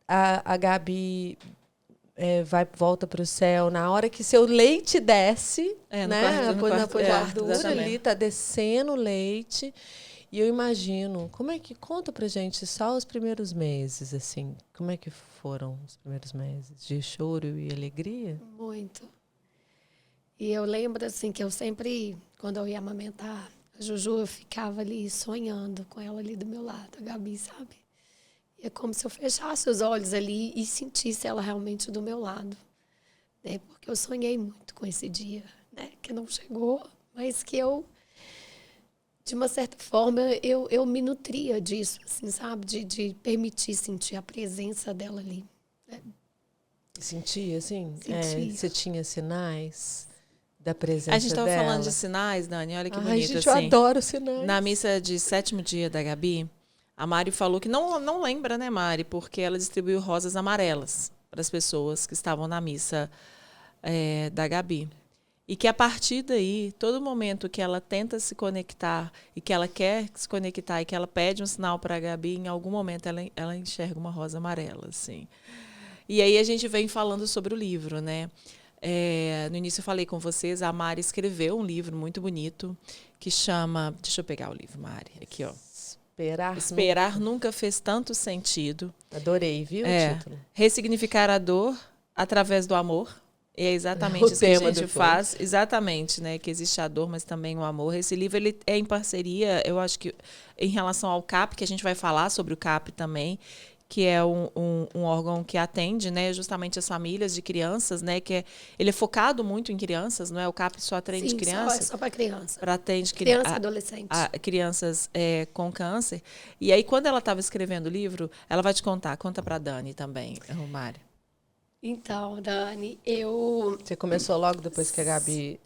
a Gabi volta para o céu na hora que seu leite desce, né? No quarto, Ali tá descendo o leite. E eu imagino, conta pra gente só os primeiros meses, assim, como é que foram os primeiros meses? De choro e alegria? Muito. E eu lembro, assim, que eu sempre, quando eu ia amamentar, a Juju, eu ficava ali sonhando com ela ali do meu lado, a Gabi, sabe? E é como se eu fechasse os olhos ali e sentisse ela realmente do meu lado, né? Porque eu sonhei muito com esse dia, né? Que não chegou, mas que eu, de uma certa forma, eu me nutria disso, assim, sabe? De permitir sentir a presença dela ali. Né? Sentia, assim? Sentia. Você tinha sinais da presença dela? A gente estava falando de sinais, Dani, olha que bonito. Gente, assim. eu adoro sinais. Na missa de 7º dia da Gabi, a Mari falou que não lembra, né, Mari? Porque ela distribuiu rosas amarelas para as pessoas que estavam na missa da Gabi. E que a partir daí, todo momento que ela tenta se conectar e que ela quer se conectar e que ela pede um sinal para a Gabi, em algum momento ela enxerga uma rosa amarela, assim. E aí a gente vem falando sobre o livro, né? No início eu falei com vocês, a Mari escreveu um livro muito bonito que chama... Deixa eu pegar o livro, Mari, aqui, ó. Esperar nunca fez tanto sentido. Adorei, viu o título? Ressignificar a dor através do amor. E é exatamente isso que a gente faz. Exatamente, né? Que existe a dor, mas também o amor. Esse livro ele é em parceria, eu acho que em relação ao CAP, que a gente vai falar sobre o CAP também, que é um órgão que atende, né, justamente as famílias de crianças, né, ele é focado muito em crianças, não é? O CAP só atende crianças. Só para criança. Para atende criança e adolescente. Crianças com câncer. E aí, quando ela estava escrevendo o livro, ela vai te contar. Conta para a Dani também, Romário. Então, Dani, Você começou logo depois que a Gabi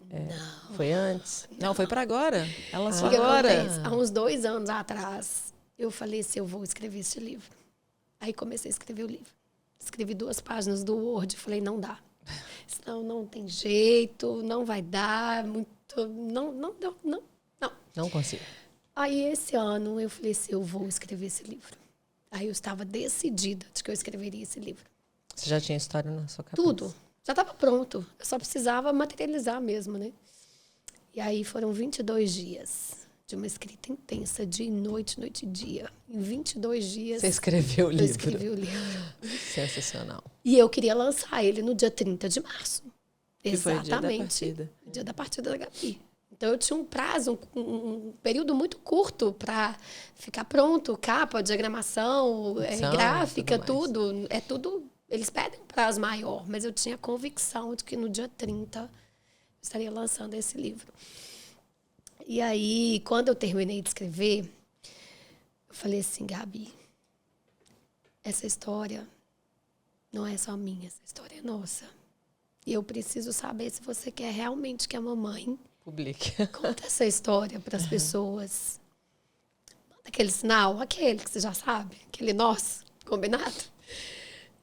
foi antes? Não, foi para agora. Ela lançou agora. agora. Há uns 2 anos atrás, eu falei assim, eu vou escrever esse livro. Aí comecei a escrever o livro. Escrevi 2 páginas do Word. Falei, não dá. Senão não tem jeito, não vai dar. Não consigo. Aí esse ano eu falei assim, eu vou escrever esse livro. Aí eu estava decidida de que eu escreveria esse livro. Você já tinha história na sua cabeça? Tudo. Já estava pronto. Eu só precisava materializar mesmo, né? E aí foram 22 dias de uma escrita intensa, dia e noite, noite e dia. Em 22 dias... Você escreveu o livro. Eu escrevi o livro. Sensacional. E eu queria lançar ele no dia 30 de março. Que foi o dia da Exatamente. partida. O dia da partida da Gabi. Então, eu tinha um prazo, um período muito curto para ficar pronto. Capa, diagramação, gráfica, tudo. É tudo... Eles pedem um prazo maior, mas eu tinha convicção de que no dia 30 eu estaria lançando esse livro. E aí, quando eu terminei de escrever, eu falei assim, Gabi, essa história não é só minha, essa história é nossa. E eu preciso saber se você quer realmente que a mamãe publique. Conta essa história para as pessoas. Manda aquele sinal, aquele que você já sabe, aquele nosso, combinado?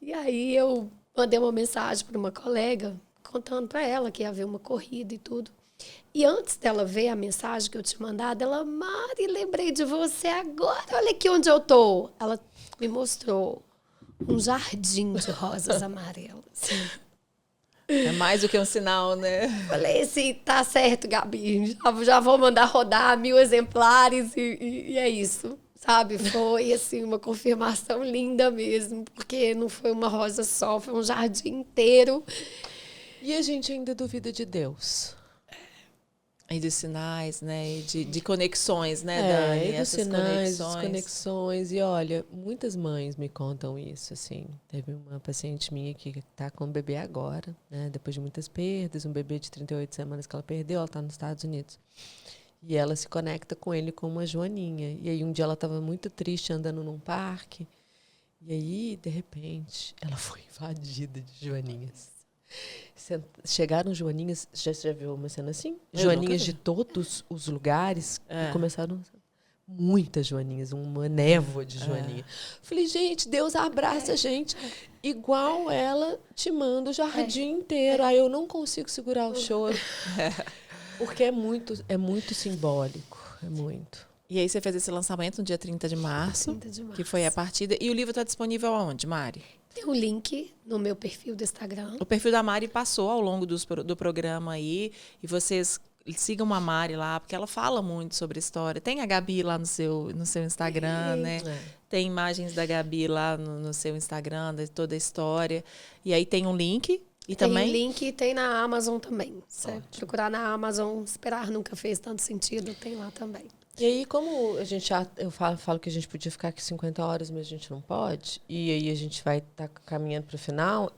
E aí eu mandei uma mensagem para uma colega, contando para ela que ia haver uma corrida e tudo. E antes dela ver a mensagem que eu tinha mandado, ela, Mari, lembrei de você agora, olha aqui onde eu tô. Ela me mostrou um jardim de rosas amarelas. É mais do que um sinal, né? Falei assim, tá certo, Gabi, já vou mandar rodar 1000 exemplares e é isso, sabe? Foi, assim, uma confirmação linda mesmo, porque não foi uma rosa só, foi um jardim inteiro. E a gente ainda duvida de Deus. E de sinais, né? E de conexões, né, E Dani? dos Essas sinais, conexões. desconexões. E olha, muitas mães me contam isso, assim. Teve uma paciente minha que está com um bebê agora, né? Depois de muitas perdas, um bebê de 38 semanas que ela perdeu, ela está nos Estados Unidos. E ela se conecta com ele com uma joaninha. E aí um dia ela estava muito triste andando num parque. E aí, de repente, ela foi invadida de joaninhas. Chegaram joaninhas, já viu uma cena assim? Joaninhas de todos os lugares e começaram muitas joaninhas, uma névoa de joaninha. Falei, gente, Deus abraça a gente igual ela te manda o jardim inteiro. Aí eu não consigo segurar o choro. Porque é muito simbólico, é muito. E aí você fez esse lançamento no dia 30 de março, que foi a partida. E o livro está disponível aonde, Mari? Tem um link no meu perfil do Instagram. O perfil da Mari passou ao longo do programa aí. E vocês sigam a Mari lá, porque ela fala muito sobre história. Tem a Gabi lá no seu Instagram, né? Tem imagens da Gabi lá no seu Instagram, de toda a história. E aí tem um link. E tem também? Um link e tem na Amazon também. Se procurar na Amazon, Esperar Nunca Fez Tanto Sentido, tem lá também. E aí, como a gente eu falo que a gente podia ficar aqui 50 horas, mas a gente não pode, e aí a gente vai estar caminhando para o final,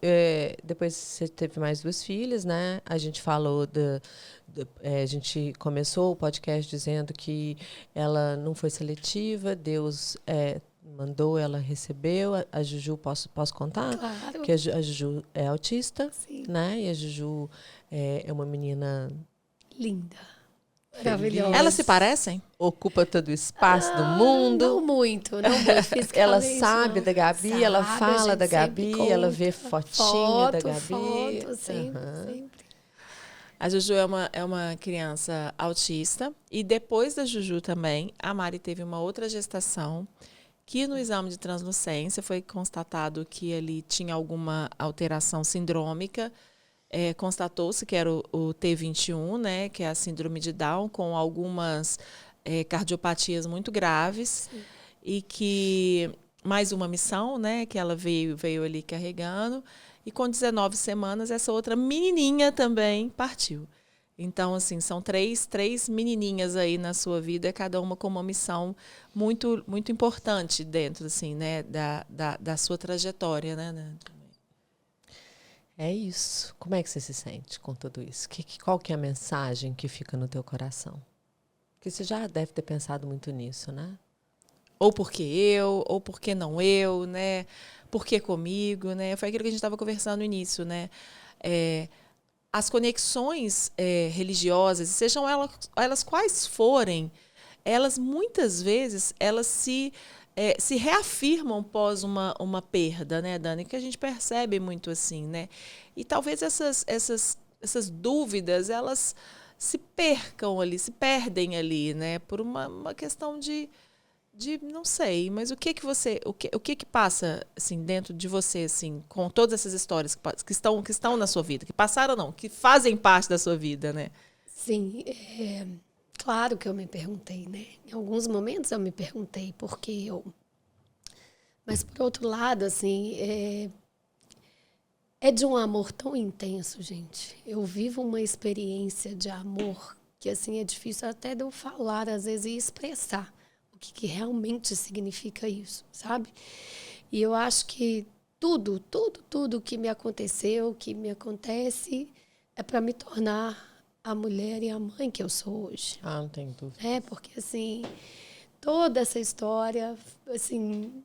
depois você teve mais 2 filhas, né? A gente falou a gente começou o podcast dizendo que ela não foi seletiva, Deus mandou, ela recebeu. A Juju, posso contar? Claro. Que a Juju é autista, Sim. né? E a Juju é uma menina linda. Maravilhosa. Elas se parecem? Ocupa todo o espaço do mundo. Não muito. Ela sabe da Gabi, sabe, ela fala da Gabi, ela vê fotinho da Gabi. Foto, sempre. A Juju é uma criança autista. E depois da Juju também, a Mari teve uma outra gestação que no exame de translucência foi constatado que ele tinha alguma alteração sindrômica. Constatou-se que era o T21, né, que é a síndrome de Down, com algumas cardiopatias muito graves. Sim. E que mais uma missão, né, que ela veio ali carregando. E com 19 semanas, essa outra menininha também partiu. Então, assim, são três menininhas aí na sua vida, cada uma com uma missão muito, muito importante dentro, assim, né, da sua trajetória, né? É isso. Como é que você se sente com tudo isso? Qual que é a mensagem que fica no teu coração? Porque você já deve ter pensado muito nisso, né? Ou porque eu, ou porque não eu, né? Por que comigo, né? Foi aquilo que a gente estava conversando no início, né? As conexões religiosas, sejam elas quais forem, elas muitas vezes elas se reafirmam pós uma perda, né, Dani? Que a gente percebe muito assim, né? E talvez essas dúvidas, elas se percam ali, se perdem ali, né? Por uma questão de não sei, mas o que passa assim dentro de você, assim, com todas essas histórias que estão na sua vida, que passaram não, que fazem parte da sua vida, né? Sim, claro que eu me perguntei, né? Em alguns momentos eu me perguntei por que eu. Mas por outro lado, assim, é de um amor tão intenso, gente. Eu vivo uma experiência de amor que assim é difícil até de eu falar às vezes e expressar o que realmente significa isso, sabe? E eu acho que tudo que me aconteceu, que me acontece, é para me tornar a mulher e a mãe que eu sou hoje. Ah, não tem dúvida. Porque, assim, toda essa história, assim,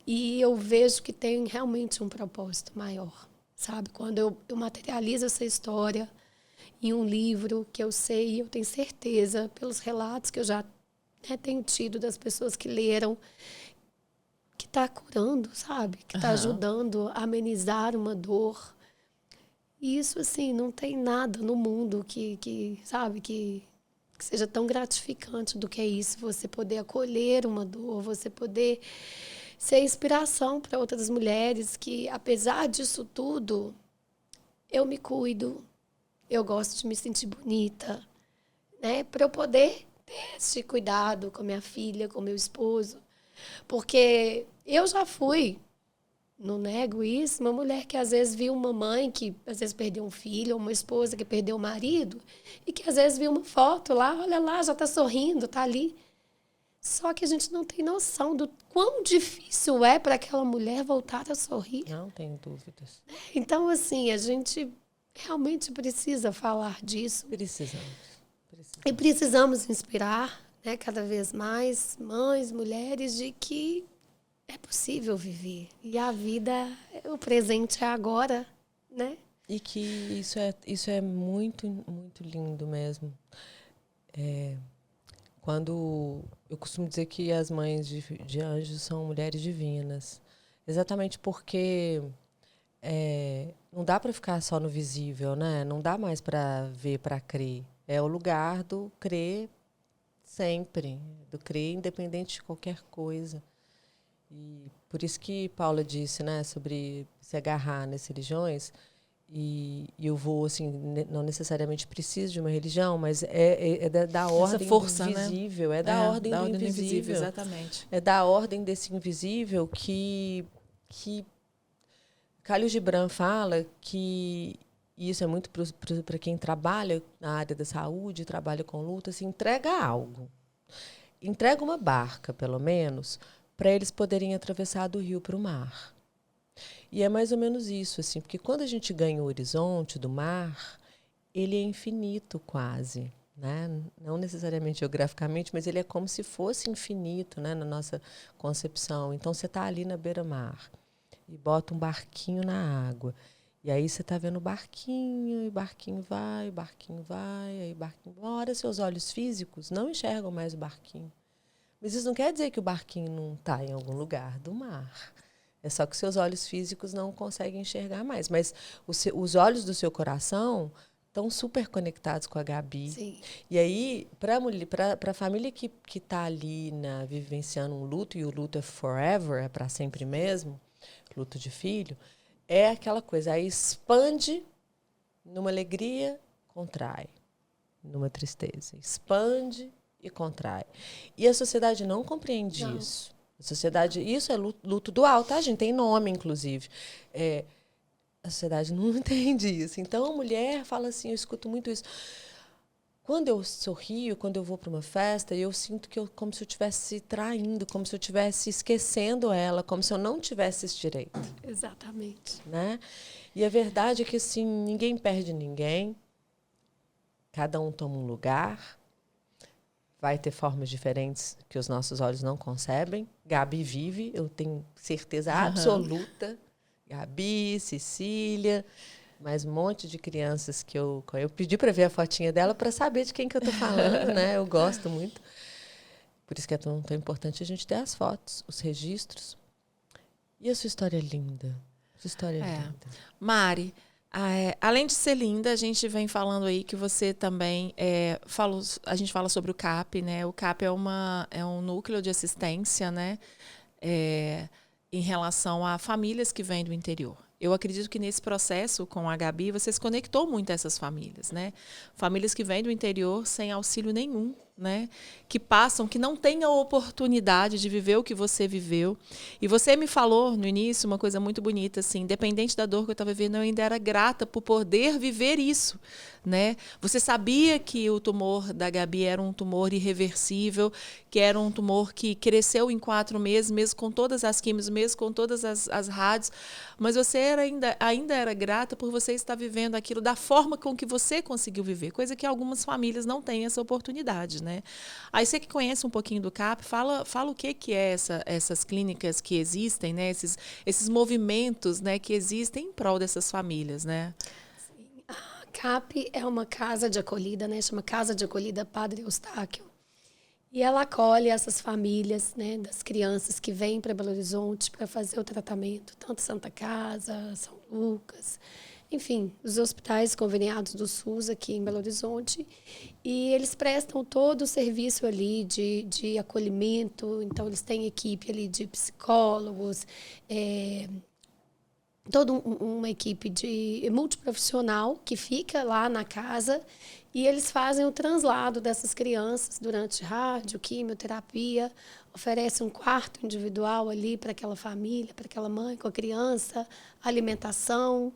e eu vejo que tem realmente um propósito maior, sabe? Quando eu materializo essa história em um livro que eu sei, eu tenho certeza, pelos relatos que eu já tenho tido das pessoas que leram, que está curando, sabe? Que está ajudando a amenizar uma dor. E isso, assim, não tem nada no mundo que sabe, que seja tão gratificante do que é isso. Você poder acolher uma dor, você poder ser inspiração para outras mulheres que, apesar disso tudo, eu me cuido, eu gosto de me sentir bonita, né? Para eu poder ter esse cuidado com minha filha, com meu esposo. Porque eu já fui, não nego isso, uma mulher que às vezes viu uma mãe que às vezes perdeu um filho, ou uma esposa que perdeu o marido, e que às vezes viu uma foto lá, olha lá, já está sorrindo, está ali. Só que a gente não tem noção do quão difícil é para aquela mulher voltar a sorrir. Não tenho dúvidas. Então, assim, a gente realmente precisa falar disso. Precisamos. E precisamos inspirar, né, cada vez mais mães, mulheres, de que é possível viver. E a vida, o presente é agora, né? E que isso é muito, muito lindo mesmo. Quando eu costumo dizer que as mães de anjos são mulheres divinas. Exatamente porque não dá para ficar só no visível, né? Não dá mais para ver, para crer. É o lugar do crer sempre, do crer independente de qualquer coisa. E por isso que Paula disse, né, sobre se agarrar nas religiões. E eu vou, assim, não necessariamente preciso de uma religião, mas é da ordem força, do invisível, né? Da ordem do invisível. Exatamente. É da ordem desse invisível que Khalil Gibran fala que isso é muito para quem trabalha na área da saúde, trabalha com luta, assim, entrega algo. Entrega uma barca, pelo menos, para eles poderem atravessar do rio para o mar. E é mais ou menos isso, assim, porque quando a gente ganha o horizonte do mar, ele é infinito quase, né? Não necessariamente geograficamente, mas ele é como se fosse infinito, né, na nossa concepção. Então, você está ali na beira-mar e bota um barquinho na água. E aí você está vendo o barquinho, e o barquinho vai, aí o barquinho... Uma hora seus olhos físicos não enxergam mais o barquinho. Mas isso não quer dizer que o barquinho não está em algum lugar do mar. É só que seus olhos físicos não conseguem enxergar mais. Mas os olhos do seu coração estão super conectados com a Gabi. Sim. E aí, para a família que está ali vivenciando um luto, e o luto é forever, é para sempre mesmo, luto de filho, é aquela coisa, aí expande numa alegria, contrai. Numa tristeza. Expande e contrai. E a sociedade não compreende isso. A sociedade, isso é luto dual, tá, gente? Tem nome, inclusive. A sociedade não entende isso. Então, a mulher fala assim, eu escuto muito isso. Quando eu sorrio, quando eu vou para uma festa, eu sinto que como se eu estivesse traindo, como se eu estivesse esquecendo ela, como se eu não tivesse esse direito. Exatamente. Né? E a verdade é que, assim, ninguém perde ninguém. Cada um toma um lugar. Vai ter formas diferentes que os nossos olhos não concebem. Gabi vive, eu tenho certeza absoluta. Gabi, Cecília, mais um monte de crianças que eu pedi para ver a fotinha dela para saber de quem que eu estou falando, né? Eu gosto muito. Por isso que é tão importante a gente ter as fotos, os registros. E a sua história é linda. Sua história é linda. Mari, além de ser linda, a gente vem falando aí que você também a gente fala sobre o CAP, né? O CAP é um núcleo de assistência, né? Em relação a famílias que vêm do interior. Eu acredito que nesse processo com a Gabi, você se conectou muito a essas famílias, né? Famílias que vêm do interior sem auxílio nenhum, né? Que passam, que não têm a oportunidade de viver o que você viveu. E você me falou no início uma coisa muito bonita, assim, independente da dor que eu estava vivendo, eu ainda era grata por poder viver isso, né? Você sabia que o tumor da Gabi era um tumor irreversível, que era um tumor que cresceu em 4 meses, mesmo com todas as químios, mesmo com todas as rádios, mas você ainda era grata por você estar vivendo aquilo da forma com que você conseguiu viver, coisa que algumas famílias não têm essa oportunidade, né? Aí você que conhece um pouquinho do CAP, fala o que é essas clínicas que existem, né? Esses movimentos, né, que existem em prol dessas famílias, né? Sim. A CAP é uma casa de acolhida, né? Chama Casa de Acolhida Padre Eustáquio. E ela acolhe essas famílias, né, das crianças que vêm para Belo Horizonte para fazer o tratamento, tanto Santa Casa, São Lucas. enfim, os hospitais conveniados do SUS aqui em Belo Horizonte. E eles prestam todo o serviço ali de acolhimento. Então, eles têm equipe ali de psicólogos, toda uma equipe de multiprofissional que fica lá na casa e eles fazem o translado dessas crianças durante rádio, quimioterapia, oferecem um quarto individual ali para aquela família, para aquela mãe com a criança, alimentação.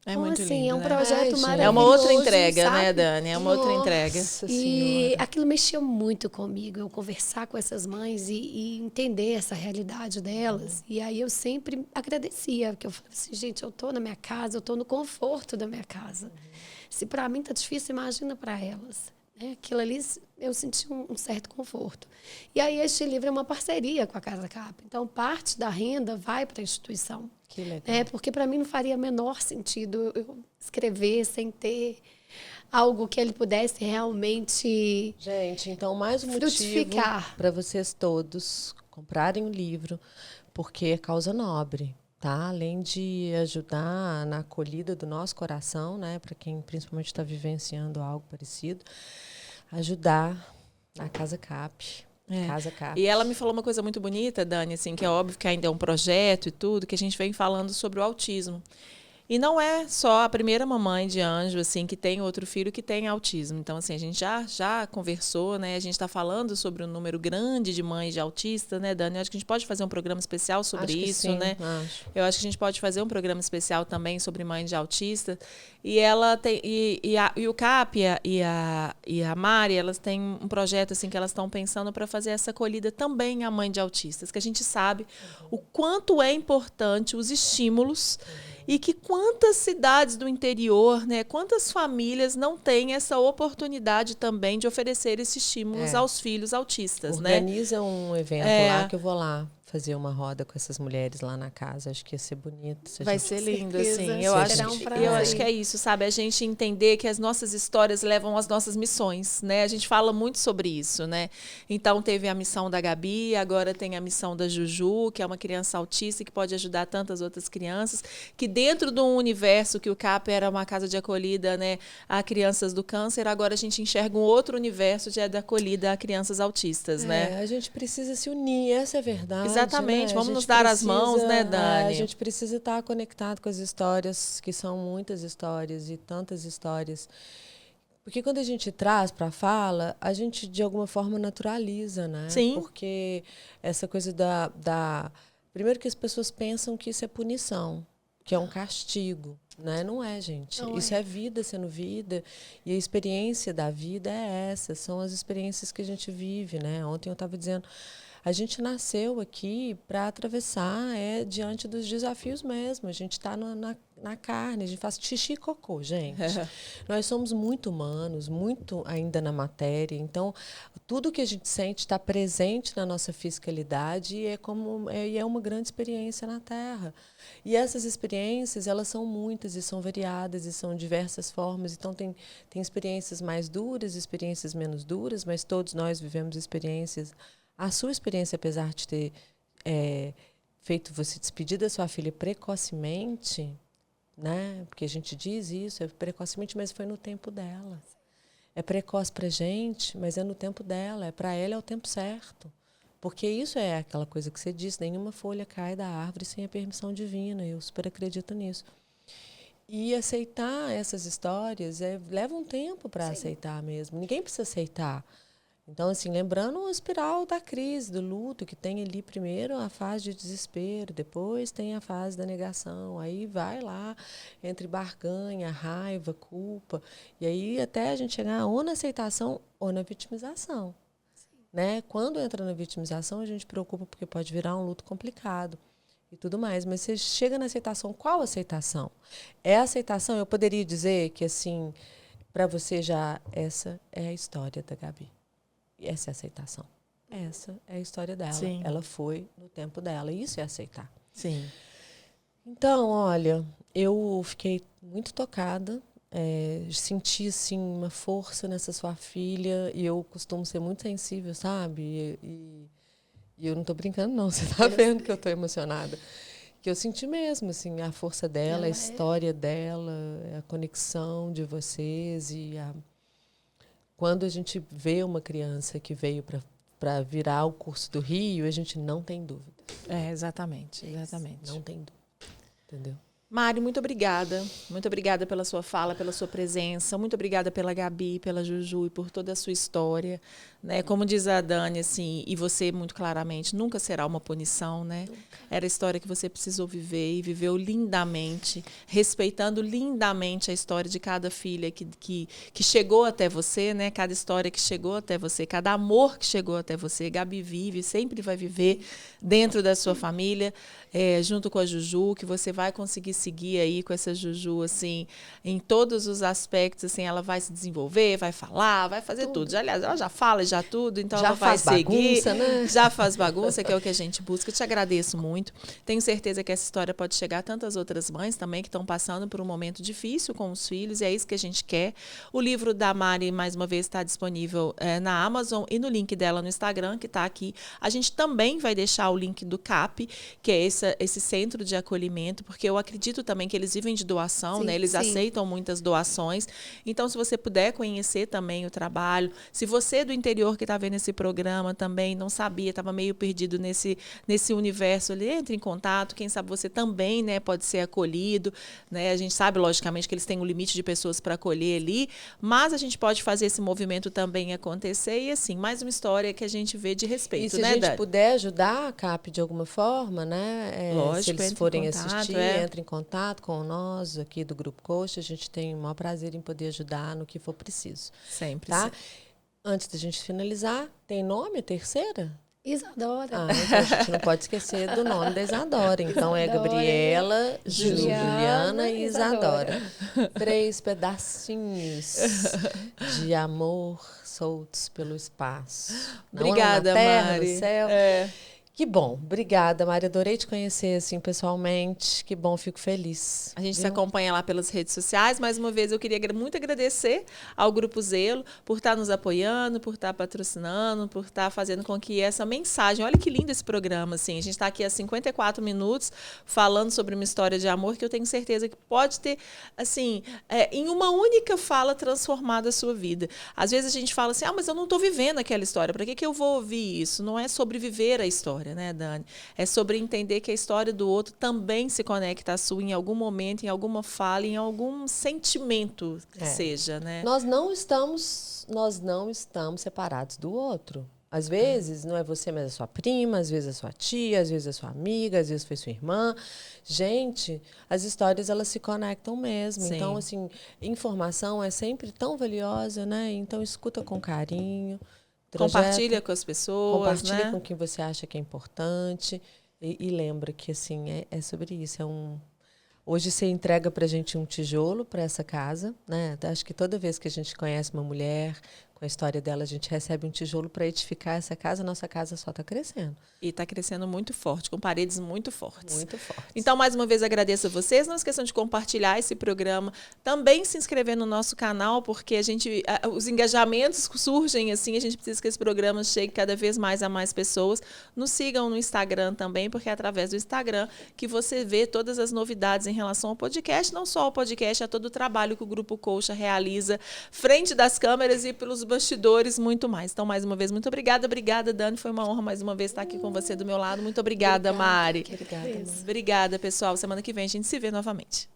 É Então, muito assim, lindo, é um né? projeto maravilhoso. É uma outra entrega, sabe? né, Dani? É uma outra entrega. Nossa E Senhora. aquilo mexeu muito comigo, eu conversar com essas mães e entender essa realidade delas. E aí eu sempre agradecia, porque eu falei assim, gente, eu estou na minha casa, eu estou no conforto da minha casa. Se para mim está difícil, imagina para elas. Né? Aquilo ali, eu senti um certo conforto. E aí este livro é uma parceria com a Casa Cap. Então, parte da renda vai para a instituição. Que legal. Né? Porque para mim não faria menor sentido eu escrever sem ter algo que ele pudesse realmente Gente, então mais um motivo frutificar. para vocês todos comprarem o livro, porque é causa nobre, tá? Além de ajudar na acolhida do nosso coração, né, para quem principalmente está vivenciando algo parecido, ajudar na Casa Cap. Casa Cap. E ela me falou uma coisa muito bonita, Dani, assim, que é óbvio que ainda é um projeto e tudo, que a gente vem falando sobre o autismo. E não é só a primeira mamãe de Anjo, assim, que tem outro filho que tem autismo. Então, assim, a gente já conversou, né? A gente está falando sobre um número grande de mães de autistas, né, Dani? Eu acho que a gente pode fazer um programa especial sobre Acho que isso, sim, né? acho. Eu acho que a gente pode fazer um programa especial também sobre mães de autista. E ela tem e o CAP e a Mari, elas têm um projeto assim que elas estão pensando para fazer essa acolhida também à mãe de autistas, que a gente sabe o quanto é importante os estímulos e que quantas cidades do interior, né, quantas famílias não têm essa oportunidade também de oferecer esses estímulos aos filhos autistas, né? Organiza um evento lá que eu vou lá fazer uma roda com essas mulheres lá na casa. Acho que ia ser bonito. Vai ser lindo, certeza. assim. Será um prazer. Eu acho que é isso, sabe? A gente entender que as nossas histórias levam às nossas missões, né? A gente fala muito sobre isso, né? Então, teve a missão da Gabi, agora tem a missão da Juju, que é uma criança autista que pode ajudar tantas outras crianças, que dentro de um universo que o CAP era uma casa de acolhida, né, a crianças do câncer, agora a gente enxerga um outro universo de acolhida a crianças autistas, né? A gente precisa se unir, essa é a verdade. Exatamente, né? vamos nos dar as mãos, né, Dani? A gente precisa estar conectado com as histórias, que são muitas histórias e tantas histórias. Porque quando a gente traz para a fala, a gente, de alguma forma, naturaliza, né? Sim. Porque essa coisa Primeiro que as pessoas pensam que isso é punição, que é um castigo. Né? Não é, gente. Não isso é vida sendo vida. E a experiência da vida é essa. São as experiências que a gente vive, né? Ontem eu estava dizendo... A gente nasceu aqui para atravessar diante dos desafios mesmo. A gente está na carne, a gente faz xixi e cocô, gente. Nós somos muito humanos, muito ainda na matéria. Então, tudo que a gente sente está presente na nossa fisicalidade e é uma grande experiência na Terra. E essas experiências, elas são muitas e são variadas e são diversas formas. Então, tem experiências mais duras, experiências menos duras, mas todos nós vivemos experiências. A sua experiência, apesar de ter feito você despedir da sua filha precocemente, né? Porque a gente diz isso, é precocemente, mas foi no tempo dela. É precoce para a gente, mas é no tempo dela. Para ela é o tempo certo. Porque isso é aquela coisa que você disse, nenhuma folha cai da árvore sem a permissão divina. Eu super acredito nisso. E aceitar essas histórias leva um tempo para aceitar mesmo. Ninguém precisa aceitar. Então, assim, lembrando o espiral da crise, do luto, que tem ali primeiro a fase de desespero, depois tem a fase da negação, aí vai lá entre barganha, raiva, culpa, e aí até a gente chegar ou na aceitação ou na vitimização. Né? Quando entra na vitimização, a gente preocupa porque pode virar um luto complicado e tudo mais, mas você chega na aceitação, qual aceitação? É a aceitação, eu poderia dizer que, assim, para você já, essa é a história da Gabi. Essa é a aceitação. Essa é a história dela. Sim. Ela foi no tempo dela. Isso é aceitar. Sim. Então, olha, eu fiquei muito tocada. Senti, assim, uma força nessa sua filha. E eu costumo ser muito sensível, sabe? E eu não estou brincando, não. Você está vendo que eu estou emocionada. que eu senti mesmo, assim, a força dela, a história dela, a conexão de vocês quando a gente vê uma criança que veio para virar o curso do Rio, a gente não tem dúvida. Exatamente. Não tem dúvida, entendeu? Mari, muito obrigada. Muito obrigada pela sua fala, pela sua presença. Muito obrigada pela Gabi, pela Juju e por toda a sua história. Né? Como diz a Dani, assim, e você muito claramente, nunca será uma punição, né? Era a história que você precisou viver e viveu lindamente, respeitando lindamente a história de cada filha que chegou até você, né? Cada história que chegou até você, cada amor que chegou até você. Gabi vive, sempre vai viver dentro da sua família, junto com a Juju, que você vai conseguir seguir aí com essa Juju, assim, em todos os aspectos, assim, ela vai se desenvolver, vai falar, vai fazer tudo. Aliás, ela já fala, já tudo, então já ela vai seguir. Bagunça, né? Já faz bagunça, que é o que a gente busca. Eu te agradeço muito. Tenho certeza que essa história pode chegar a tantas outras mães também que estão passando por um momento difícil com os filhos, e é isso que a gente quer. O livro da Mari, mais uma vez, está disponível na Amazon e no link dela no Instagram, que está aqui. A gente também vai deixar o link do CAP, que é esse centro de acolhimento, porque eu acredito também que eles vivem de doação, Sim, né? Eles aceitam muitas doações. Então, se você puder conhecer também o trabalho, se você do interior que está vendo esse programa também não sabia, estava meio perdido nesse universo ali, entre em contato, quem sabe você também, né, pode ser acolhido, né? A gente sabe, logicamente, que eles têm um limite de pessoas para acolher ali, mas a gente pode fazer esse movimento também acontecer e, assim, mais uma história que a gente vê de respeito, e se né, a gente Dani? puder ajudar a CAP de alguma forma, né? Lógico, se eles entre em forem contato, assistir, entre em contato com nós aqui do Grupo Coxa, a gente tem o maior prazer em poder ajudar no que for preciso. Sempre, tá? sim. Antes da gente finalizar, tem nome a terceira? Isadora. Então a gente não pode esquecer do nome da Isadora. Então é Gabriela, Juliana e Isadora. 3 pedacinhos de amor soltos pelo espaço. Obrigada, não na terra, Mari. no céu. Que bom. Obrigada, Mari. Adorei te conhecer assim pessoalmente. Que bom, fico feliz. A gente se acompanha lá pelas redes sociais. Mais uma vez, eu queria muito agradecer ao Grupo Zelo por estar nos apoiando, por estar patrocinando, por estar fazendo com que essa mensagem... Olha que lindo esse programa, assim. A gente está aqui há 54 minutos falando sobre uma história de amor que eu tenho certeza que pode ter, assim, em uma única fala, transformado a sua vida. Às vezes a gente fala assim, mas eu não estou vivendo aquela história. Para que eu vou ouvir isso? Não é sobre viver a história, né, Dani? É sobre entender que a história do outro também se conecta à sua em algum momento, em alguma fala, em algum sentimento que seja, né? Nós não estamos separados do outro. Às vezes não é você, mas é sua prima, às vezes é sua tia, às vezes é sua amiga, às vezes foi sua irmã. Gente, as histórias elas se conectam mesmo. Sim. Então, assim, informação é sempre tão valiosa, né? Então escuta com carinho. Compartilha com as pessoas, compartilha né? com quem você acha que é importante e lembra que assim é sobre isso. Hoje você entrega para a gente um tijolo para essa casa, né? Acho que toda vez que a gente conhece uma mulher com a história dela, a gente recebe um tijolo para edificar essa casa. Nossa casa só está crescendo. E está crescendo muito forte, com paredes muito fortes. Muito forte. Então, mais uma vez, agradeço a vocês. Não esqueçam de compartilhar esse programa. Também se inscrever no nosso canal, porque os engajamentos surgem assim. A gente precisa que esse programa chegue cada vez mais a mais pessoas. Nos sigam no Instagram também, porque é através do Instagram que você vê todas as novidades em relação ao podcast. Não só ao podcast, a todo o trabalho que o Grupo Coxa realiza frente das câmeras e pelos bastidores, muito mais. Então, mais uma vez, muito obrigada. Obrigada, Dani. Foi uma honra mais uma vez estar aqui com você do meu lado. Muito obrigada, Mari. Obrigada, Mari. Obrigada, pessoal. Semana que vem a gente se vê novamente.